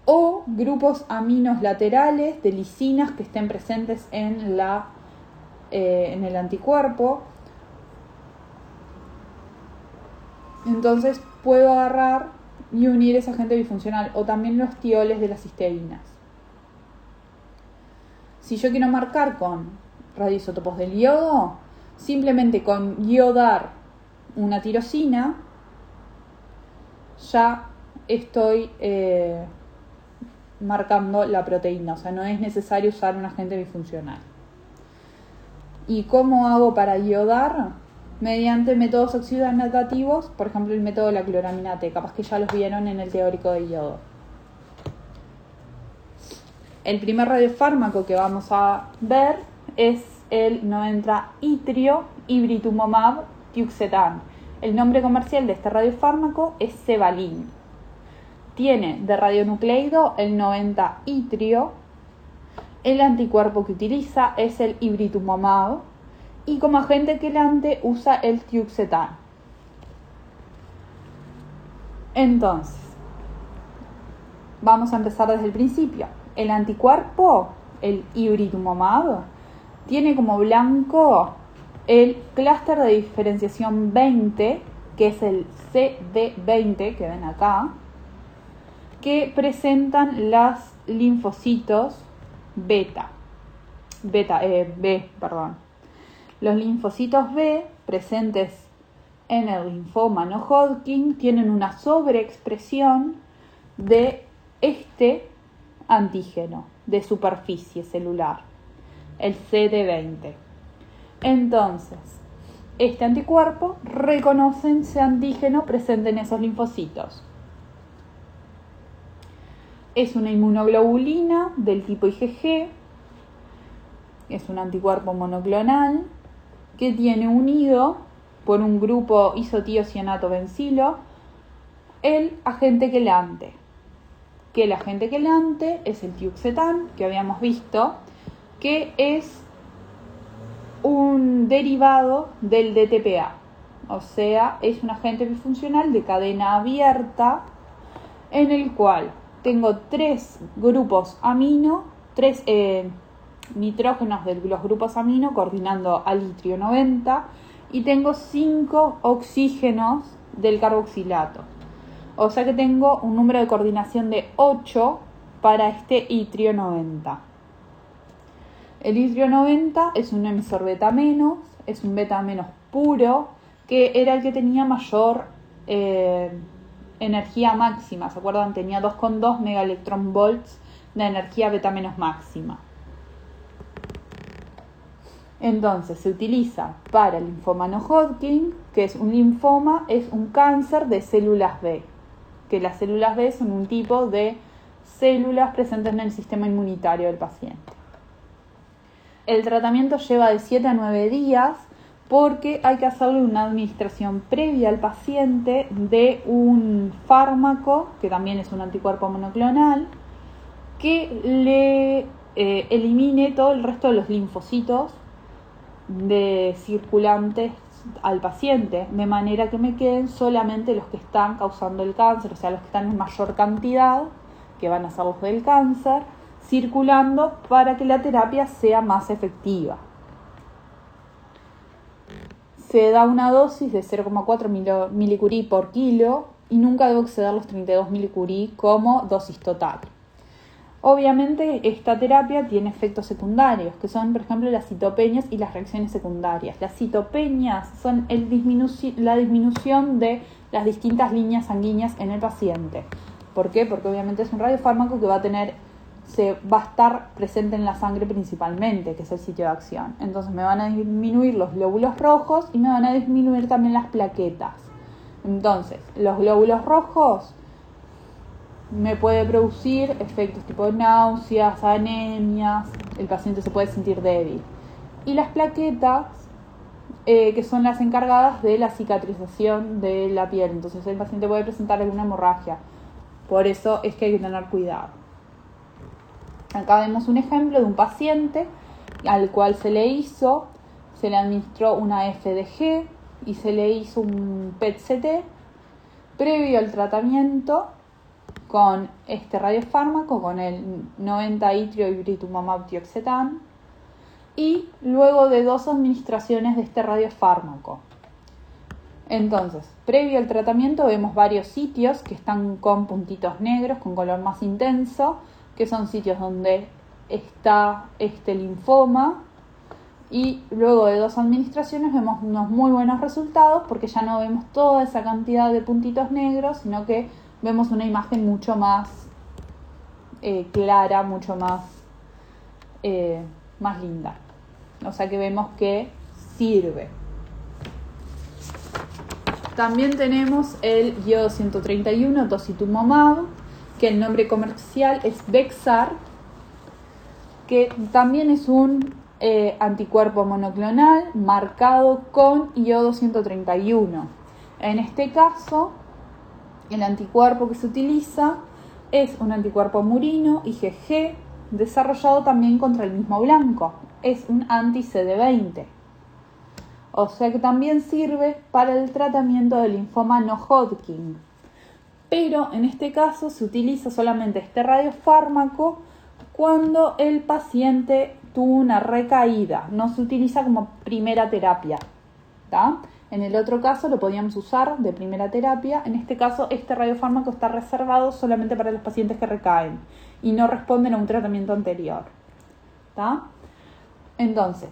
o grupos aminos laterales de lisinas que estén presentes en el anticuerpo. Entonces puedo agarrar y unir ese agente bifuncional, o también los tioles de las cisteínas. Si yo quiero marcar con radioisótopos del yodo, simplemente con iodar una tirosina ya estoy marcando la proteína, o sea, no es necesario usar un agente bifuncional. ¿Y cómo hago para iodar? Mediante métodos oxidonatativos, por ejemplo el método de la cloramina T, capaz que ya los vieron en el teórico de yodo. El primer radiofármaco que vamos a ver es el 90 itrio ibritumumab tiuxetan. El nombre comercial de este radiofármaco es Cevalin. Tiene de radionucleido el 90 itrio. El anticuerpo que utiliza es el ibritumumab y como agente quelante usa el tiuxetan. Entonces, vamos a empezar desde el principio. El anticuerpo, el ibritumumab, tiene como blanco el clúster de diferenciación 20, que es el CD20 que ven acá, que presentan los linfocitos B. Los linfocitos B presentes en el linfoma no Hodgkin tienen una sobreexpresión de este antígeno de superficie celular, el CD20. Entonces, este anticuerpo reconoce ese antígeno presente en esos linfocitos. Es una inmunoglobulina del tipo IgG, es un anticuerpo monoclonal que tiene unido por un grupo isotiocianato-bencilo el agente quelante, que el agente quelante es el tiuxetán, que habíamos visto, que es un derivado del DTPA, o sea, es un agente bifuncional de cadena abierta en el cual tengo tres grupos amino, tres nitrógenos de los grupos amino coordinando al itrio 90 y tengo 5 oxígenos del carboxilato. O sea que tengo un número de coordinación de 8 para este itrio 90. El itrio 90 es un emisor beta menos, es un beta menos puro, que era el que tenía mayor energía máxima. ¿Se acuerdan? Tenía 2,2 megaelectronvolts de energía beta menos máxima. Entonces se utiliza para el linfoma no Hodgkin, que es un linfoma, es un cáncer de células B, que las células B son un tipo de células presentes en el sistema inmunitario del paciente. El tratamiento lleva de 7 a 9 días porque hay que hacerle una administración previa al paciente de un fármaco, que también es un anticuerpo monoclonal, que le elimine todo el resto de los linfocitos de circulantes al paciente, de manera que me queden solamente los que están causando el cáncer, o sea, los que están en mayor cantidad, que van a ser los del cáncer, circulando para que la terapia sea más efectiva. Se da una dosis de 0,4 milicurie por kilo y nunca debo exceder los 32 milicurie como dosis total. Obviamente esta terapia tiene efectos secundarios, que son por ejemplo las citopenias y las reacciones secundarias. Las citopenias son la disminución de las distintas líneas sanguíneas en el paciente. ¿Por qué? Porque obviamente es un radiofármaco que va a estar presente en la sangre principalmente, que es el sitio de acción. Entonces me van a disminuir los glóbulos rojos y me van a disminuir también las plaquetas. Entonces, los glóbulos rojos me puede producir efectos tipo náuseas, anemias, el paciente se puede sentir débil. Y las plaquetas, que son las encargadas de la cicatrización de la piel, entonces el paciente puede presentar alguna hemorragia. Por eso es que hay que tener cuidado. Acá vemos un ejemplo de un paciente al cual se le administró una FDG y se le hizo un PET-CT previo al tratamiento con este radiofármaco, con el 90 itrio ibritumumab tioxetán, y luego de 2 administraciones de este radiofármaco. Entonces, previo al tratamiento vemos varios sitios que están con puntitos negros, con color más intenso, que son sitios donde está este linfoma, y luego de 2 administraciones vemos unos muy buenos resultados porque ya no vemos toda esa cantidad de puntitos negros, sino que vemos una imagen mucho más clara, mucho más linda. O sea que vemos que sirve. También tenemos el iodo 131 tositumumab, que el nombre comercial es Bexar, que también es un anticuerpo monoclonal marcado con iodo 131. En este caso, el anticuerpo que se utiliza es un anticuerpo murino IgG desarrollado también contra el mismo blanco. Es un anti-CD20. O sea que también sirve para el tratamiento del linfoma no Hodgkin. Pero en este caso se utiliza solamente este radiofármaco cuando el paciente tuvo una recaída. No se utiliza como primera terapia, ¿tá? En el otro caso lo podíamos usar de primera terapia. En este caso, este radiofármaco está reservado solamente para los pacientes que recaen y no responden a un tratamiento anterior, ¿tá? Entonces,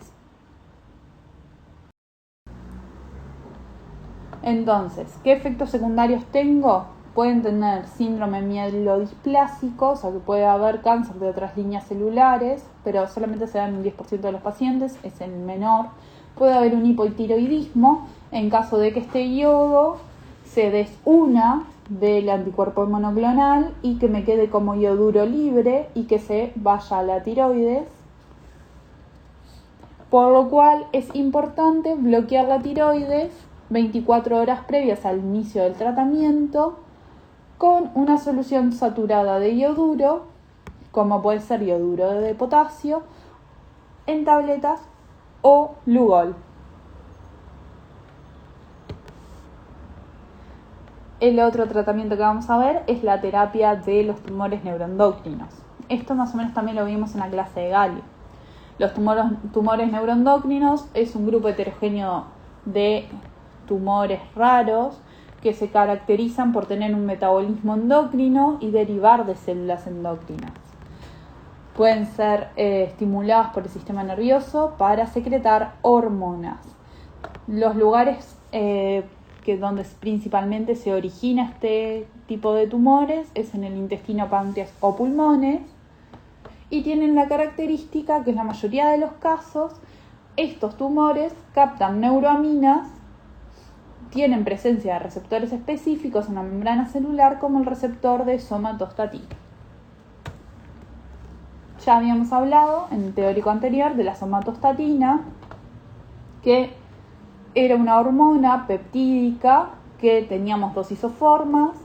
Entonces, ¿qué efectos secundarios tengo? Pueden tener síndrome mielodisplásico, o sea que puede haber cáncer de otras líneas celulares, pero solamente se da en un 10% de los pacientes, es el menor. Puede haber un hipotiroidismo en caso de que este iodo se desuna del anticuerpo monoclonal y que me quede como ioduro libre y que se vaya a la tiroides. Por lo cual es importante bloquear la tiroides 24 horas previas al inicio del tratamiento con una solución saturada de ioduro, como puede ser ioduro de potasio, en tabletas o Lugol. El otro tratamiento que vamos a ver es la terapia de los tumores neuroendocrinos. Esto más o menos también lo vimos en la clase de Galio. Los tumores neuroendocrinos es un grupo heterogéneo de tumores raros que se caracterizan por tener un metabolismo endocrino y derivar de células endocrinas. Pueden ser estimulados por el sistema nervioso para secretar hormonas. Los lugares donde principalmente se origina este tipo de tumores es en el intestino, páncreas o pulmones, y tienen la característica que en la mayoría de los casos estos tumores captan neuroaminas, tienen presencia de receptores específicos en la membrana celular como el receptor de somatostatina. Ya habíamos hablado en el teórico anterior de la somatostatina, que era una hormona peptídica que teníamos dos isoformas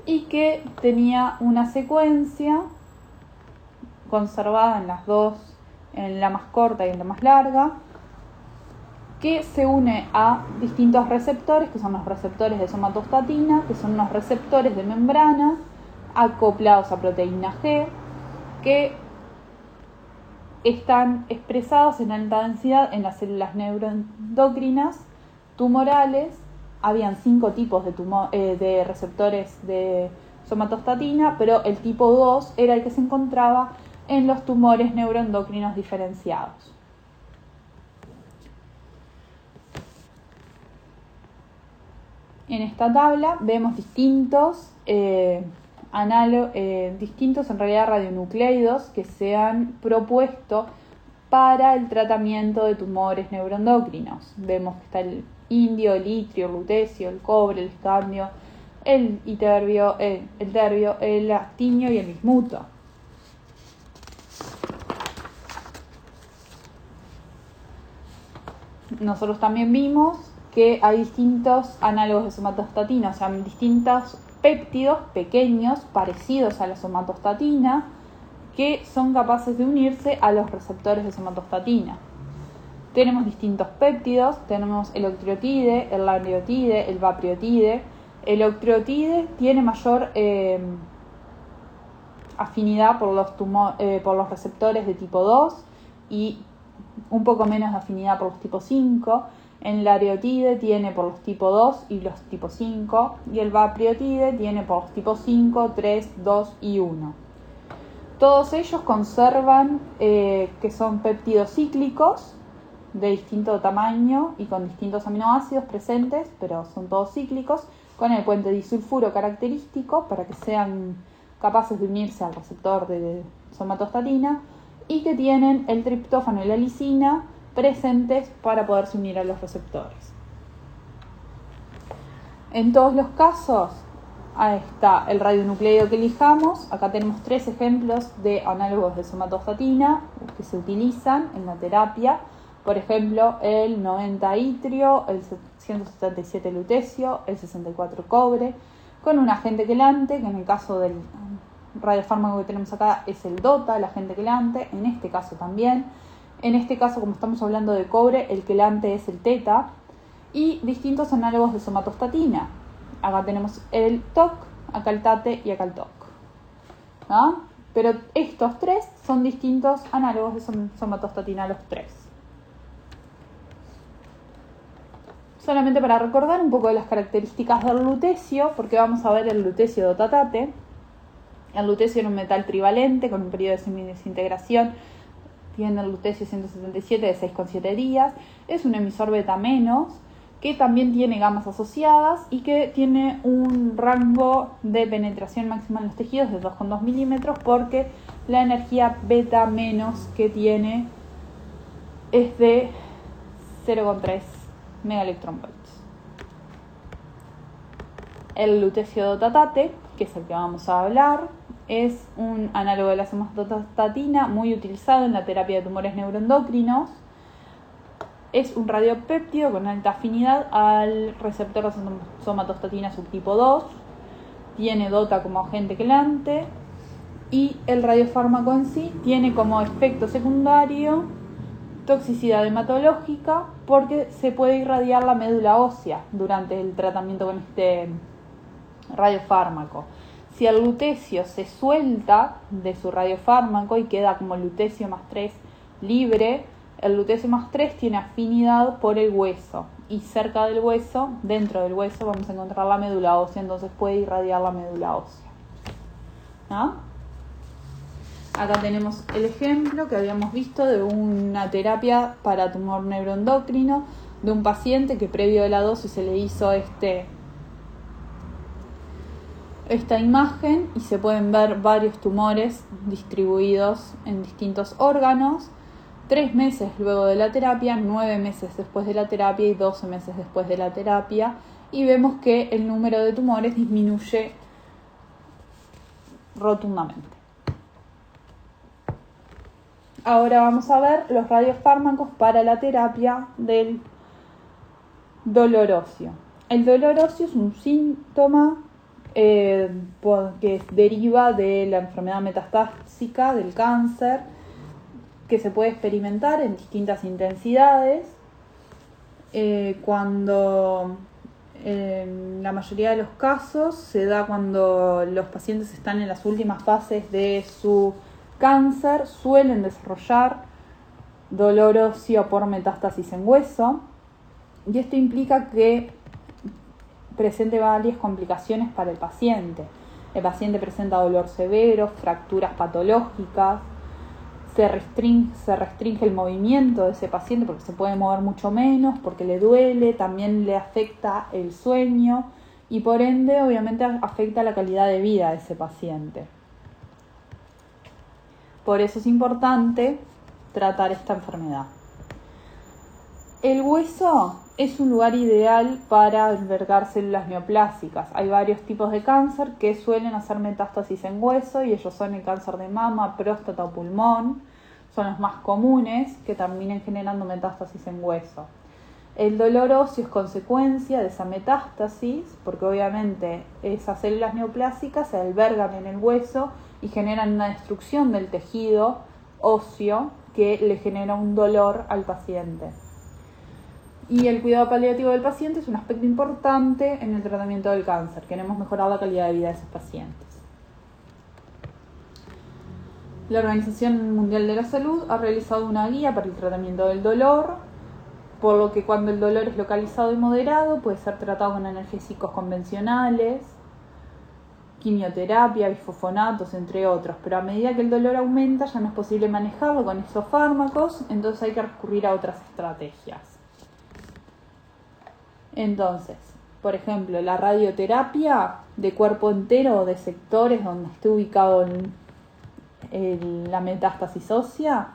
y que tenía una secuencia conservada en las dos, en la más corta y en la más larga, que se une a distintos receptores, que son los receptores de somatostatina, que son los receptores de membrana acoplados a proteína G, que están expresados en alta densidad en las células neuroendocrinas tumorales. Habían 5 tipos de receptores de somatostatina, pero el tipo 2 era el que se encontraba en los tumores neuroendocrinos diferenciados. En esta tabla vemos distintos distintos en realidad radionucleidos que se han propuesto para el tratamiento de tumores neuroendocrinos. Vemos que está el indio, el itrio, el lutecio, el cobre, el escandio, el terbio, el actinio y el bismuto. Nosotros también vimos que hay distintos análogos de somatostatina, o sea, distintos péptidos pequeños parecidos a la somatostatina que son capaces de unirse a los receptores de somatostatina. Tenemos distintos péptidos, tenemos el octreotide, el lanreotide, el vapriotide. El octreotide tiene mayor afinidad por los receptores de tipo 2 y un poco menos de afinidad por los tipo 5. El lanreotide tiene por los tipo 2 y los tipo 5, y el vapriotide tiene por los tipo 5, 3, 2 y 1. Todos ellos conservan que son péptidos cíclicos de distinto tamaño y con distintos aminoácidos presentes, pero son todos cíclicos, con el puente disulfuro característico para que sean capaces de unirse al receptor de somatostatina, y que tienen el triptófano y la lisina presentes para poderse unir a los receptores. En todos los casos, ahí está el radionucleido que elijamos. Acá tenemos 3 ejemplos de análogos de somatostatina que se utilizan en la terapia. Por ejemplo, el 90 itrio, el 177 lutecio, el 64 cobre, con un agente quelante, que en el caso del radiofármaco que tenemos acá es el DOTA, el agente quelante, en este caso también. En este caso, como estamos hablando de cobre, el quelante es el teta, y distintos análogos de somatostatina. Acá tenemos el TOC, acá el TATE y acá el TOC. ¿Ah? Pero estos 3 son distintos análogos de somatostatina, los 3. Solamente para recordar un poco de las características del lutecio, porque vamos a ver el lutecio dotatate. El lutecio era un metal trivalente con un periodo de semidesintegración. Tiene el lutecio 177 de 6,7 días. Es un emisor beta menos que también tiene gamas asociadas y que tiene un rango de penetración máxima en los tejidos de 2,2 milímetros, porque la energía beta menos que tiene es de 0,3 megaelectronvolts. El lutecio dotatate, que es el que vamos a hablar, es un análogo de la somatostatina muy utilizado en la terapia de tumores neuroendocrinos. Es un radiopéptido con alta afinidad al receptor de somatostatina subtipo 2. Tiene DOTA como agente quelante y el radiofármaco en sí tiene como efecto secundario toxicidad hematológica, porque se puede irradiar la médula ósea durante el tratamiento con este radiofármaco. Si el lutecio se suelta de su radiofármaco y queda como lutecio más 3 libre, el lutecio más 3 tiene afinidad por el hueso, y cerca del hueso, dentro del hueso, vamos a encontrar la médula ósea, entonces puede irradiar la médula ósea. ¿Ah? Acá tenemos el ejemplo que habíamos visto de una terapia para tumor neuroendocrino de un paciente que previo a la dosis se le hizo esta imagen, y se pueden ver varios tumores distribuidos en distintos órganos. 3 meses luego de la terapia, 9 meses después de la terapia y 12 meses después de la terapia, y vemos que el número de tumores disminuye rotundamente. Ahora vamos a ver los radiofármacos para la terapia del dolor óseo. El dolor óseo es un síntoma que deriva de la enfermedad metastásica del cáncer, que se puede experimentar en distintas intensidades, cuando en la mayoría de los casos se da cuando los pacientes están en las últimas fases de su cáncer. Suelen desarrollar dolor óseo por metástasis en hueso, y esto implica que presente varias complicaciones para el paciente. El paciente presenta dolor severo, fracturas patológicas, se restringe el movimiento de ese paciente porque se puede mover mucho menos, porque le duele, también le afecta el sueño y por ende obviamente afecta la calidad de vida de ese paciente. Por eso es importante tratar esta enfermedad. El hueso es un lugar ideal para albergar células neoplásicas. Hay varios tipos de cáncer que suelen hacer metástasis en hueso, y ellos son el cáncer de mama, próstata o pulmón. Son los más comunes que terminan generando metástasis en hueso. El dolor óseo es consecuencia de esa metástasis, porque obviamente esas células neoplásicas se albergan en el hueso y generan una destrucción del tejido óseo que le genera un dolor al paciente. Y el cuidado paliativo del paciente es un aspecto importante en el tratamiento del cáncer. Queremos mejorar la calidad de vida de esos pacientes. La Organización Mundial de la Salud ha realizado una guía para el tratamiento del dolor, por lo que cuando el dolor es localizado y moderado puede ser tratado con analgésicos convencionales, quimioterapia, bifofonatos, entre otros, pero a medida que el dolor aumenta ya no es posible manejarlo con estos fármacos, entonces hay que recurrir a otras estrategias. Entonces, por ejemplo, la radioterapia de cuerpo entero o de sectores donde esté ubicado la metástasis ósea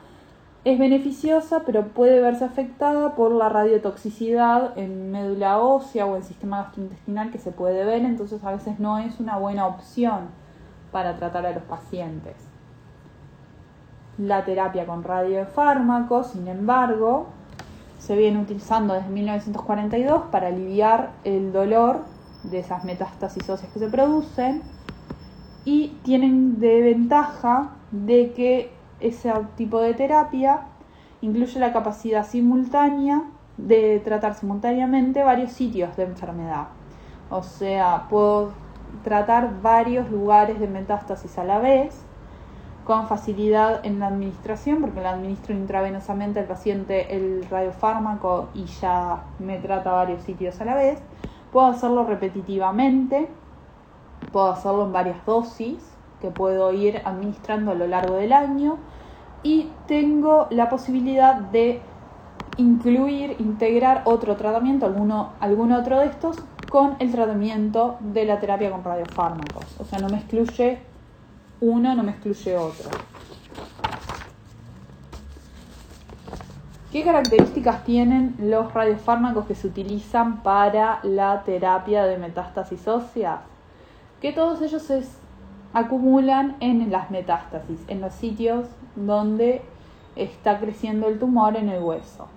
es beneficiosa, pero puede verse afectada por la radiotoxicidad en médula ósea o en sistema gastrointestinal que se puede ver, entonces a veces no es una buena opción para tratar a los pacientes. La terapia con radiofármacos, sin embargo, se viene utilizando desde 1942 para aliviar el dolor de esas metástasis óseas que se producen, y tienen de ventaja de que ese tipo de terapia incluye la capacidad simultánea de tratar simultáneamente varios sitios de enfermedad. O sea, puedo tratar varios lugares de metástasis a la vez, con facilidad en la administración, porque le administro intravenosamente al paciente el radiofármaco y ya me trata varios sitios a la vez. Puedo hacerlo repetitivamente, puedo hacerlo en varias dosis que puedo ir administrando a lo largo del año, y tengo la posibilidad de integrar otro tratamiento, algún otro de estos, con el tratamiento de la terapia con radiofármacos. O sea, no me excluye uno, no me excluye otro. ¿Qué características tienen los radiofármacos que se utilizan para la terapia de metástasis óseas? Que todos ellos se acumulan en las metástasis, en los sitios donde está creciendo el tumor en el hueso.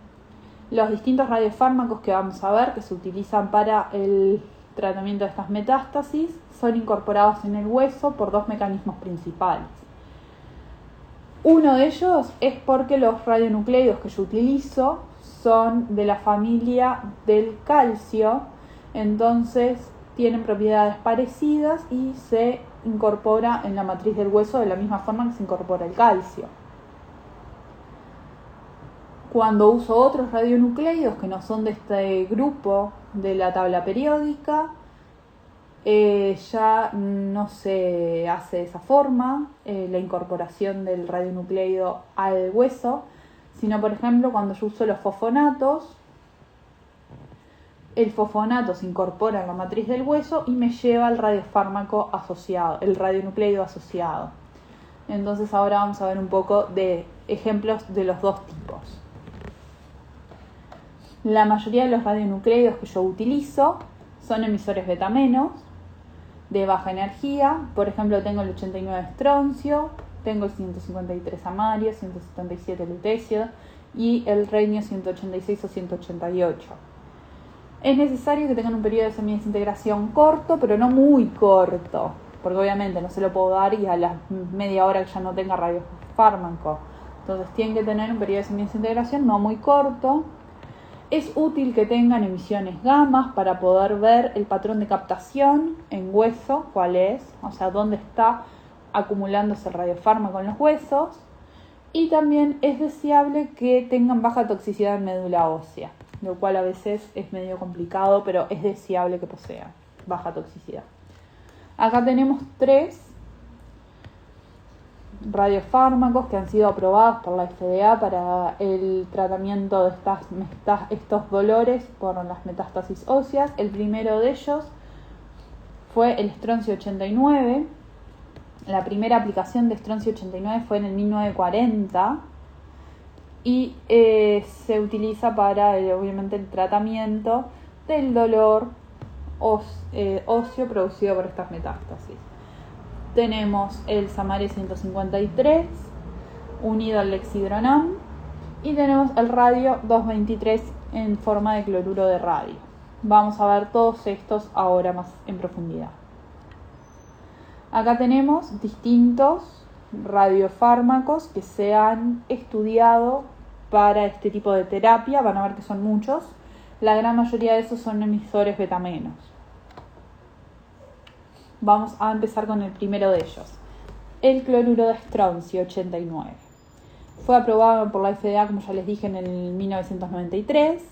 Los distintos radiofármacos que vamos a ver que se utilizan para el tratamiento de estas metástasis son incorporados en el hueso por dos mecanismos principales. Uno de ellos es porque los radionucleidos que yo utilizo son de la familia del calcio, entonces tienen propiedades parecidas y se incorpora en la matriz del hueso de la misma forma que se incorpora el calcio. Cuando uso otros radionucleidos que no son de este grupo de la tabla periódica, ya no se hace de esa forma la incorporación del radionucleido al hueso, sino por ejemplo cuando yo uso los fosfonatos, el fosfonato se incorpora en la matriz del hueso y me lleva el radiofármaco asociado, el radionucleido asociado. Entonces ahora vamos a ver un poco de ejemplos de los dos tipos. La mayoría de los radionucleidos que yo utilizo son emisores beta menos, de baja energía. Por ejemplo, tengo el 89 estroncio, tengo el 153 amario, 177 lutecio y el renio 186 o 188. Es necesario que tengan un periodo de semidesintegración corto, pero no muy corto, porque obviamente no se lo puedo dar y a la media hora que ya no tenga radiofármaco. Entonces tienen que tener un periodo de semidesintegración no muy corto. Es útil que tengan emisiones gamas para poder ver el patrón de captación en hueso, cuál es, o sea, dónde está acumulándose el radiofármaco en los huesos. Y también es deseable que tengan baja toxicidad en médula ósea, lo cual a veces es medio complicado, pero es deseable que posean baja toxicidad. Acá tenemos 3 radiofármacos que han sido aprobados por la FDA para el tratamiento de estos dolores por las metástasis óseas. El primero de ellos fue el estroncio 89. La primera aplicación de estroncio 89 fue en el 1940 y se utiliza para obviamente el tratamiento del dolor óseo producido por estas metástasis. Tenemos el Samaria 153 unido al Lexidronam y tenemos el radio 223 en forma de cloruro de radio. Vamos a ver todos estos ahora más en profundidad. Acá tenemos distintos radiofármacos que se han estudiado para este tipo de terapia. Van a ver que son muchos. La gran mayoría de esos son emisores beta menos. Vamos a empezar con el primero de ellos, el cloruro de estroncio 89. Fue aprobado por la FDA, como ya les dije, en el 1993.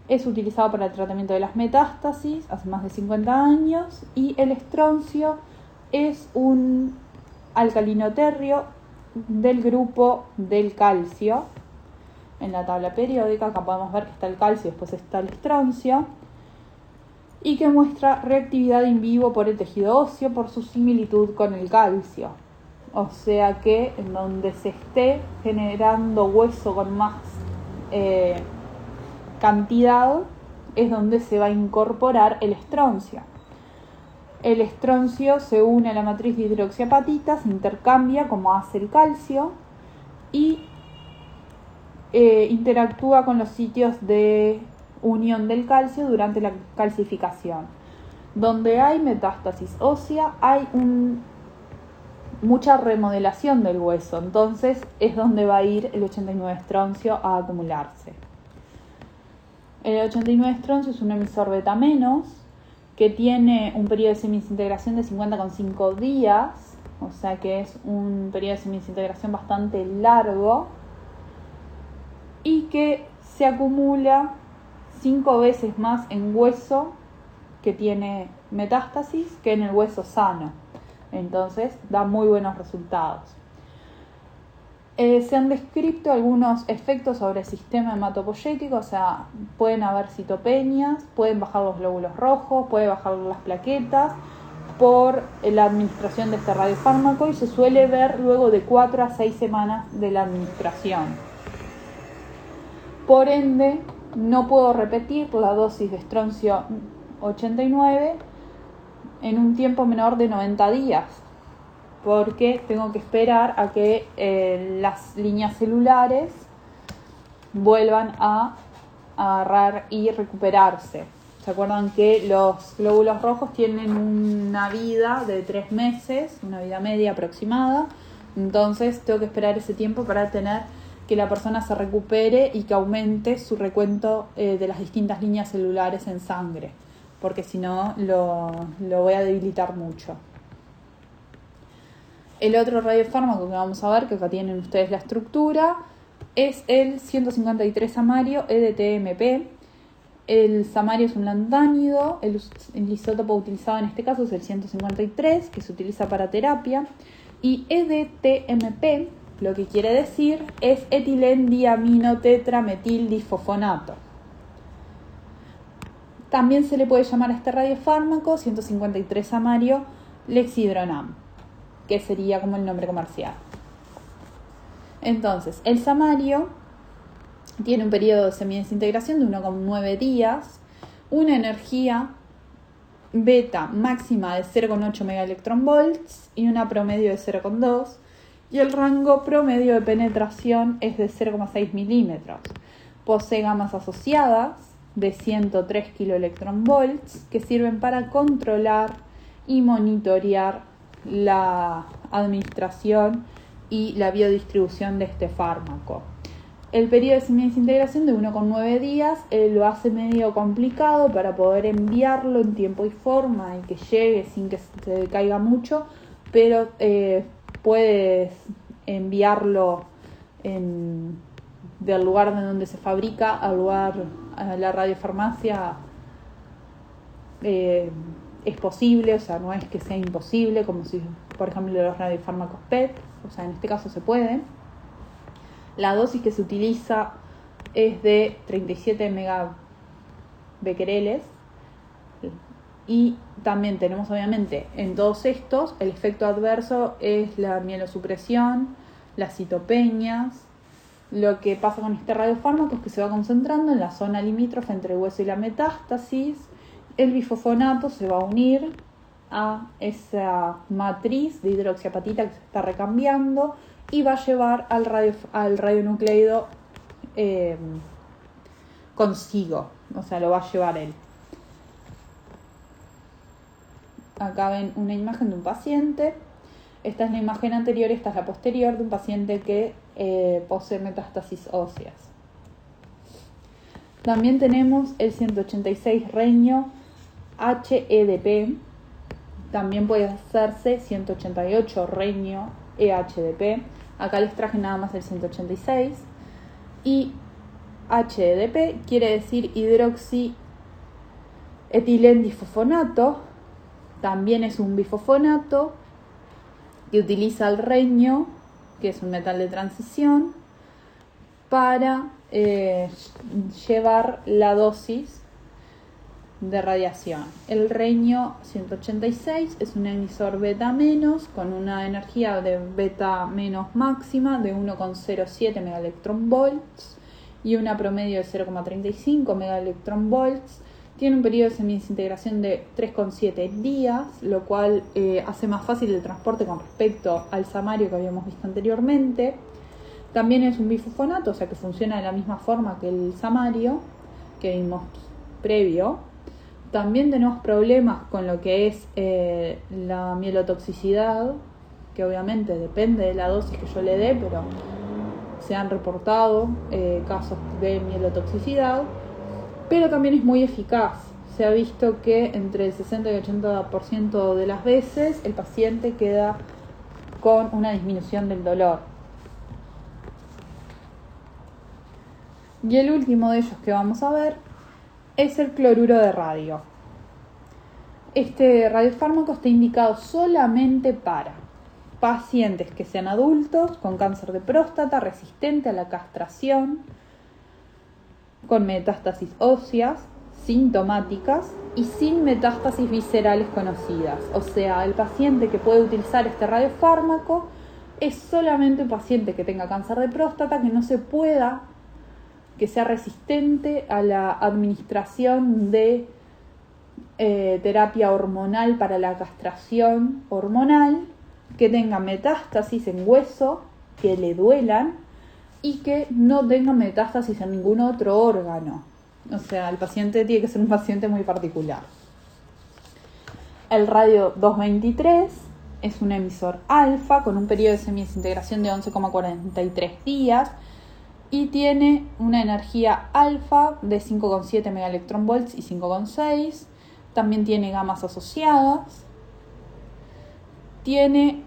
Es utilizado para el tratamiento de las metástasis hace más de 50 años y el estroncio es un alcalino terrio del grupo del calcio. En la tabla periódica acá podemos ver que está el calcio y después está el estroncio, y que muestra reactividad in vivo por el tejido óseo por su similitud con el calcio. O sea que en donde se esté generando hueso con más cantidad es donde se va a incorporar el estroncio. El estroncio se une a la matriz de hidroxiapatita, se intercambia como hace el calcio y interactúa con los sitios de unión del calcio durante la calcificación. Donde hay metástasis ósea hay mucha remodelación del hueso, entonces es donde va a ir el 89 estroncio a acumularse. El 89 estroncio es un emisor beta menos que tiene un periodo de semidesintegración de 50,5 días, o sea que es un periodo de semidesintegración bastante largo y que se acumula 5 veces más en hueso que tiene metástasis que en el hueso sano. Entonces da muy buenos resultados. Se han descrito algunos efectos sobre el sistema hematopoyético, o sea, pueden haber citopenias, pueden bajar los glóbulos rojos, puede bajar las plaquetas por la administración de este radiofármaco, y se suele ver luego de 4 a 6 semanas de la administración. Por ende, no puedo repetir la dosis de estroncio 89 en un tiempo menor de 90 días, porque tengo que esperar a que las líneas celulares vuelvan a agarrar y recuperarse. ¿Se acuerdan que los glóbulos rojos tienen una vida de 3 meses, una vida media aproximada? Entonces tengo que esperar ese tiempo para tener que la persona se recupere y que aumente su recuento de las distintas líneas celulares en sangre, porque si no lo voy a debilitar mucho. El otro radiofármaco que vamos a ver, que acá tienen ustedes la estructura, es el 153 samario EDTMP. El samario es un lantánido, el isótopo utilizado en este caso es el 153, que se utiliza para terapia, y EDTMP, lo que quiere decir es etilendiaminotetrametildifosfonato. También se le puede llamar a este radiofármaco 153 samario lexidronam, que sería como el nombre comercial. Entonces, el samario tiene un periodo de semidesintegración de 1,9 días, una energía beta máxima de 0,8 megaelectronvolts y una promedio de 0,2, y el rango promedio de penetración es de 0,6 milímetros. Posee gamas asociadas de 103 kiloelectronvolts que sirven para controlar y monitorear la administración y la biodistribución de este fármaco. El periodo de semidesintegración de 1,9 días lo hace medio complicado para poder enviarlo en tiempo y forma y que llegue sin que se caiga mucho, pero puedes enviarlo del lugar de donde se fabrica al lugar, a la radiofarmacia. Es posible, o sea, no es que sea imposible, como si, por ejemplo, los radiofármacos PET, o sea, en este caso se puede. La dosis que se utiliza es de 37 megabecquereles, y también tenemos obviamente en todos estos el efecto adverso es la mielosupresión, las citopenias. Lo que pasa con este radiofármaco es que se va concentrando en la zona limítrofe entre el hueso y la metástasis. El bifosfonato se va a unir a esa matriz de hidroxiapatita que se está recambiando y va a llevar al radionucleido consigo, o sea, lo va a llevar él. Acá ven una imagen de un paciente. Esta es la imagen anterior, esta es la posterior de un paciente que posee metástasis óseas. También tenemos el 186 reño HEDP. También puede hacerse 188 reño EHDP. Acá les traje nada más el 186. Y HEDP quiere decir hidroxietilendifosfonato. También es un bifosfonato que utiliza el reño, que es un metal de transición, para llevar la dosis de radiación. El reño 186 es un emisor beta menos con una energía de beta menos máxima de 1,07 megaelectronvolts y una promedio de 0,35 megaelectronvolts. Tiene un periodo de semidesintegración de 3,7 días, lo cual hace más fácil el transporte con respecto al samario que habíamos visto anteriormente. También es un bifosfonato, o sea que funciona de la misma forma que el samario que vimos previo. También tenemos problemas con lo que es la mielotoxicidad, que obviamente depende de la dosis que yo le dé, pero se han reportado casos de mielotoxicidad. Pero también es muy eficaz. Se ha visto que entre el 60 y 80% de las veces el paciente queda con una disminución del dolor. Y el último de ellos que vamos a ver es el cloruro de radio. Este radiofármaco está indicado solamente para pacientes que sean adultos con cáncer de próstata resistente a la castración, con metástasis óseas, sintomáticas y sin metástasis viscerales conocidas. O sea, el paciente que puede utilizar este radiofármaco es solamente un paciente que tenga cáncer de próstata, que sea resistente a la administración de terapia hormonal para la castración hormonal, que tenga metástasis en hueso, que le duelan y que no tenga metástasis en ningún otro órgano. O sea, el paciente tiene que ser un paciente muy particular. El radio 223 es un emisor alfa con un periodo de semidesintegración de 11,43 días y tiene una energía alfa de 5,7 megaelectronvolts y 5,6. También tiene gamas asociadas. Tiene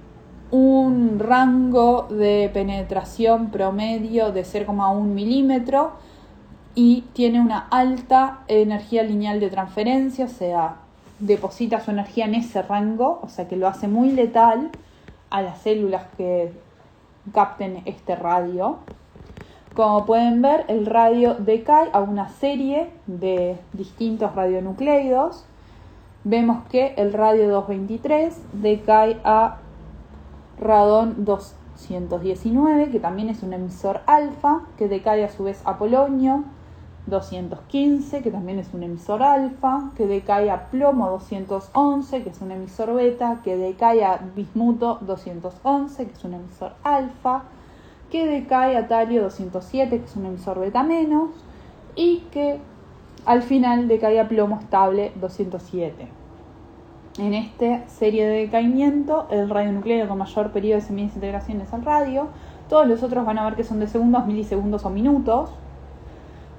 un rango de penetración promedio de 0,1 milímetro y tiene una alta energía lineal de transferencia, o sea, deposita su energía en ese rango, o sea que lo hace muy letal a las células que capten este radio. Como pueden ver, el radio decae a una serie de distintos radionucleidos. Vemos que el radio 223 decae a radón 219, que también es un emisor alfa, que decae a su vez a polonio 215, que también es un emisor alfa, que decae a plomo 211, que es un emisor beta, que decae a bismuto 211, que es un emisor alfa, que decae a talio 207, que es un emisor beta menos, y que al final decae a plomo estable 207. En esta serie de decaimiento, el radionucleido con mayor periodo de semidesintegración es el radio. Todos los otros van a ver que son de segundos, milisegundos o minutos.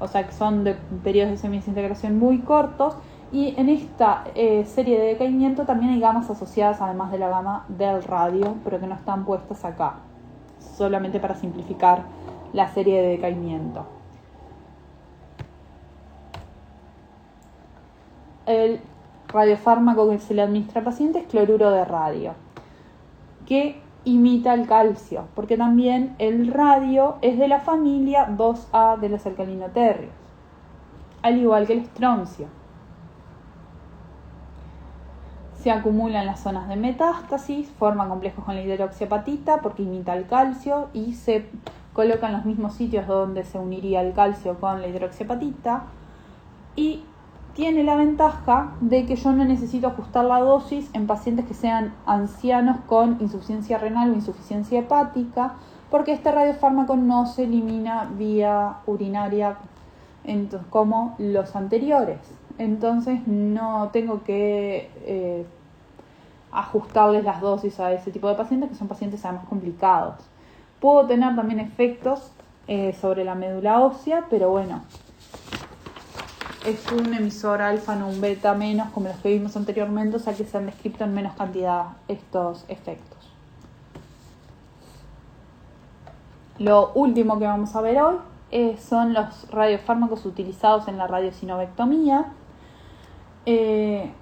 O sea que son de periodos de semidesintegración muy cortos. Y en esta serie de decaimiento también hay gamas asociadas, además de la gama del radio, pero que no están puestas acá. Solamente para simplificar la serie de decaimiento. El radiofármaco que se le administra al paciente es cloruro de radio, que imita el calcio, porque también el radio es de la familia 2A de los alcalinoterrios, al igual que el estroncio. Se acumula en las zonas de metástasis, forma complejos con la hidroxiapatita porque imita el calcio y se coloca en los mismos sitios donde se uniría el calcio con la hidroxiapatita, y tiene la ventaja de que yo no necesito ajustar la dosis en pacientes que sean ancianos con insuficiencia renal o insuficiencia hepática, porque este radiofármaco no se elimina vía urinaria como los anteriores. Entonces no tengo que ajustarles las dosis a ese tipo de pacientes, que son pacientes además complicados. Puedo tener también efectos sobre la médula ósea, pero bueno, es un emisor alfa, no un beta menos, como los que vimos anteriormente, o sea que se han descrito en menos cantidad estos efectos. Lo último que vamos a ver hoy son los radiofármacos utilizados en la radiosinobectomía. Hay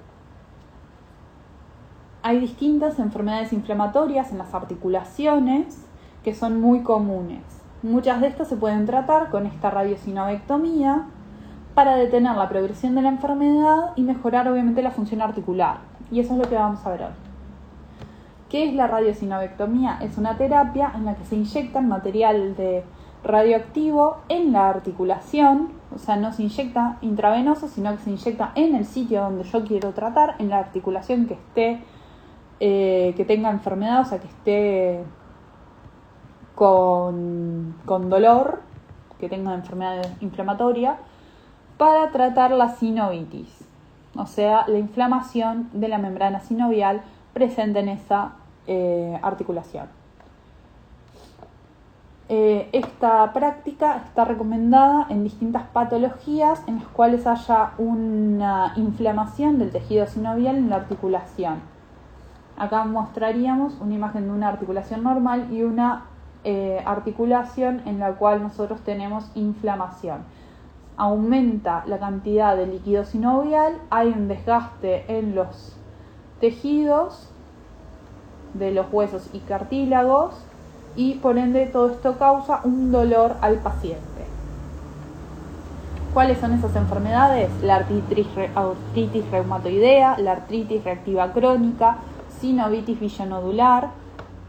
distintas enfermedades inflamatorias en las articulaciones que son muy comunes. Muchas de estas se pueden tratar con esta radiosinobectomía para detener la progresión de la enfermedad y mejorar obviamente la función articular. Y eso es lo que vamos a ver hoy. ¿Qué es la radiosinobectomía? Es una terapia en la que se inyecta material radioactivo en la articulación, o sea, no se inyecta intravenoso, sino que se inyecta en el sitio donde yo quiero tratar, en la articulación que esté, que tenga enfermedad, o sea, que esté con dolor, que tenga enfermedad inflamatoria, para tratar la sinovitis, o sea, la inflamación de la membrana sinovial presente en esa articulación. Esta práctica está recomendada en distintas patologías en las cuales haya una inflamación del tejido sinovial en la articulación. Acá mostraríamos una imagen de una articulación normal y una articulación en la cual nosotros tenemos inflamación. Aumenta la cantidad de líquido sinovial, hay un desgaste en los tejidos de los huesos y cartílagos y por ende todo esto causa un dolor al paciente. ¿Cuáles son esas enfermedades? La artritis reumatoidea, la artritis reactiva crónica, sinovitis villonodular,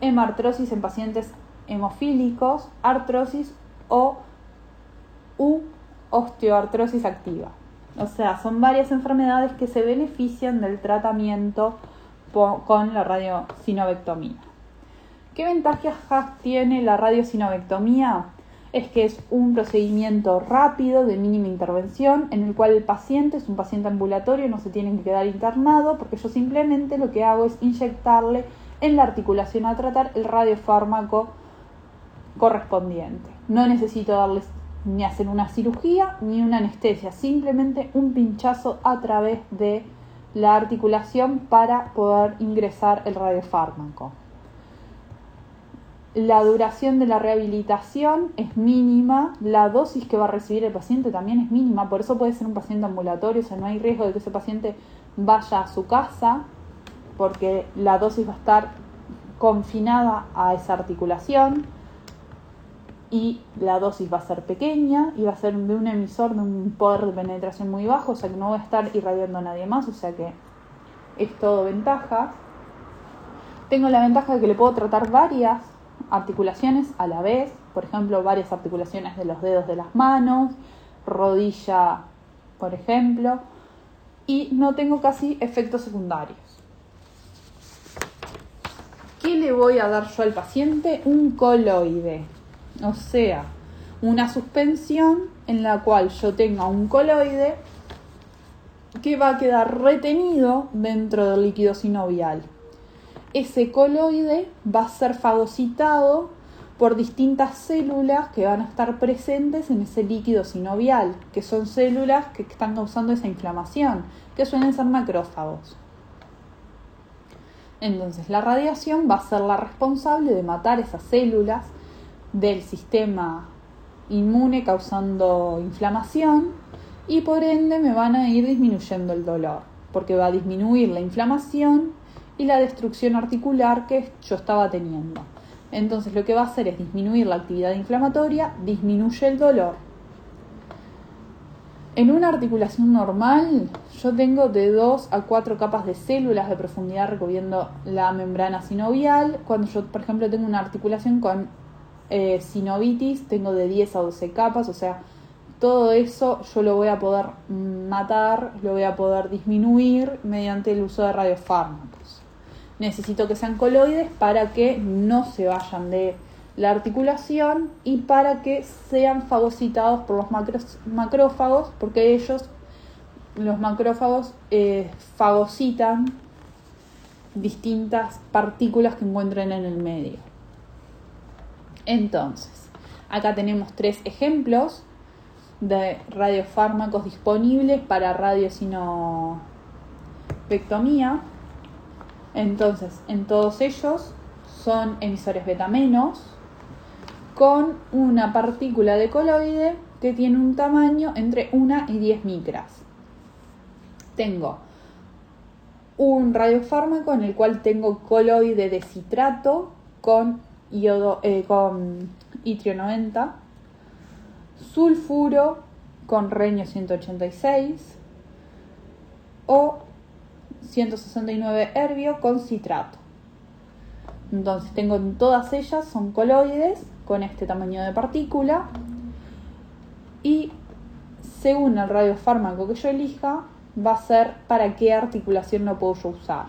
hemartrosis en pacientes hemofílicos, artrosis u osteoartrosis activa. O sea, son varias enfermedades que se benefician del tratamiento con la radiosinobectomía. ¿Qué ventajas tiene la radiosinobectomía? Es que es un procedimiento rápido de mínima intervención en el cual el paciente es un paciente ambulatorio, no se tiene que quedar internado porque yo simplemente lo que hago es inyectarle en la articulación a tratar el radiofármaco correspondiente. No necesito darles ni hacer una cirugía ni una anestesia, simplemente un pinchazo a través de la articulación para poder ingresar el radiofármaco. La duración de la rehabilitación es mínima, la dosis que va a recibir el paciente también es mínima, por eso puede ser un paciente ambulatorio, o sea, no hay riesgo de que ese paciente vaya a su casa, porque la dosis va a estar confinada a esa articulación y la dosis va a ser pequeña y va a ser de un emisor de un poder de penetración muy bajo, o sea que no va a estar irradiando a nadie más, o sea que es todo ventaja. Tengo la ventaja de que le puedo tratar varias articulaciones a la vez, por ejemplo, varias articulaciones de los dedos de las manos, rodilla, por ejemplo, y no tengo casi efectos secundarios. ¿Qué le voy a dar yo al paciente? Un coloide, o sea, una suspensión en la cual yo tenga un coloide que va a quedar retenido dentro del líquido sinovial. Ese coloide va a ser fagocitado por distintas células que van a estar presentes en ese líquido sinovial, que son células que están causando esa inflamación, que suelen ser macrófagos. Entonces, la radiación va a ser la responsable de matar esas células del sistema inmune causando inflamación y por ende me van a ir disminuyendo el dolor, porque va a disminuir la inflamación y la destrucción articular que yo estaba teniendo. Entonces lo que va a hacer es disminuir la actividad inflamatoria, disminuye el dolor. En una articulación normal yo tengo de 2 a 4 capas de células de profundidad recubriendo la membrana sinovial. Cuando yo, por ejemplo, tengo una articulación con sinovitis, tengo de 10 a 12 capas, o sea, todo eso yo lo voy a poder matar, lo voy a poder disminuir mediante el uso de radiofármacos. Necesito que sean coloides para que no se vayan de la articulación y para que sean fagocitados por los macrófagos, porque los macrófagos, fagocitan distintas partículas que encuentren en el medio. Entonces, acá tenemos 3 ejemplos de radiofármacos disponibles para radiosinobectomía. Entonces, en todos ellos son emisores beta menos con una partícula de coloide que tiene un tamaño entre 1 y 10 micras. Tengo un radiofármaco en el cual tengo coloide de citrato con itrio 90, sulfuro con renio 186 o 169 herbio con citrato. Entonces tengo en todas ellas, son coloides con este tamaño de partícula y según el radiofármaco que yo elija va a ser para qué articulación lo puedo yo usar.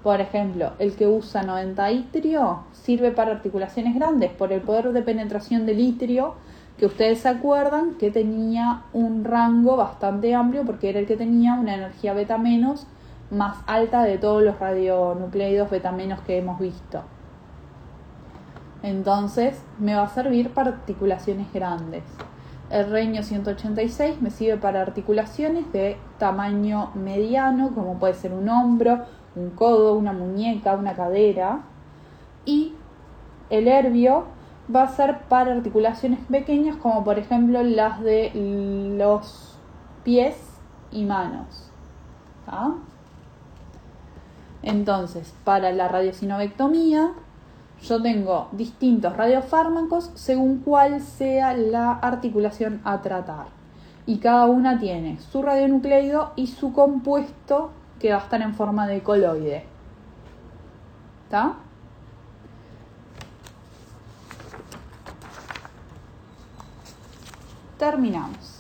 Por ejemplo, el que usa 90 itrio sirve para articulaciones grandes por el poder de penetración del itrio, que ustedes se acuerdan que tenía un rango bastante amplio porque era el que tenía una energía beta menos más alta de todos los radionucleidos beta menos que hemos visto. Entonces me va a servir para articulaciones grandes. El renio 186 me sirve para articulaciones de tamaño mediano, como puede ser un hombro, un codo, una muñeca, una cadera. Y el herbio va a ser para articulaciones pequeñas, como por ejemplo las de los pies y manos. ¿Tá? Entonces, para la radiosinobectomía, yo tengo distintos radiofármacos según cuál sea la articulación a tratar. Y cada una tiene su radionucleido y su compuesto que va a estar en forma de coloide. ¿Está? Terminamos.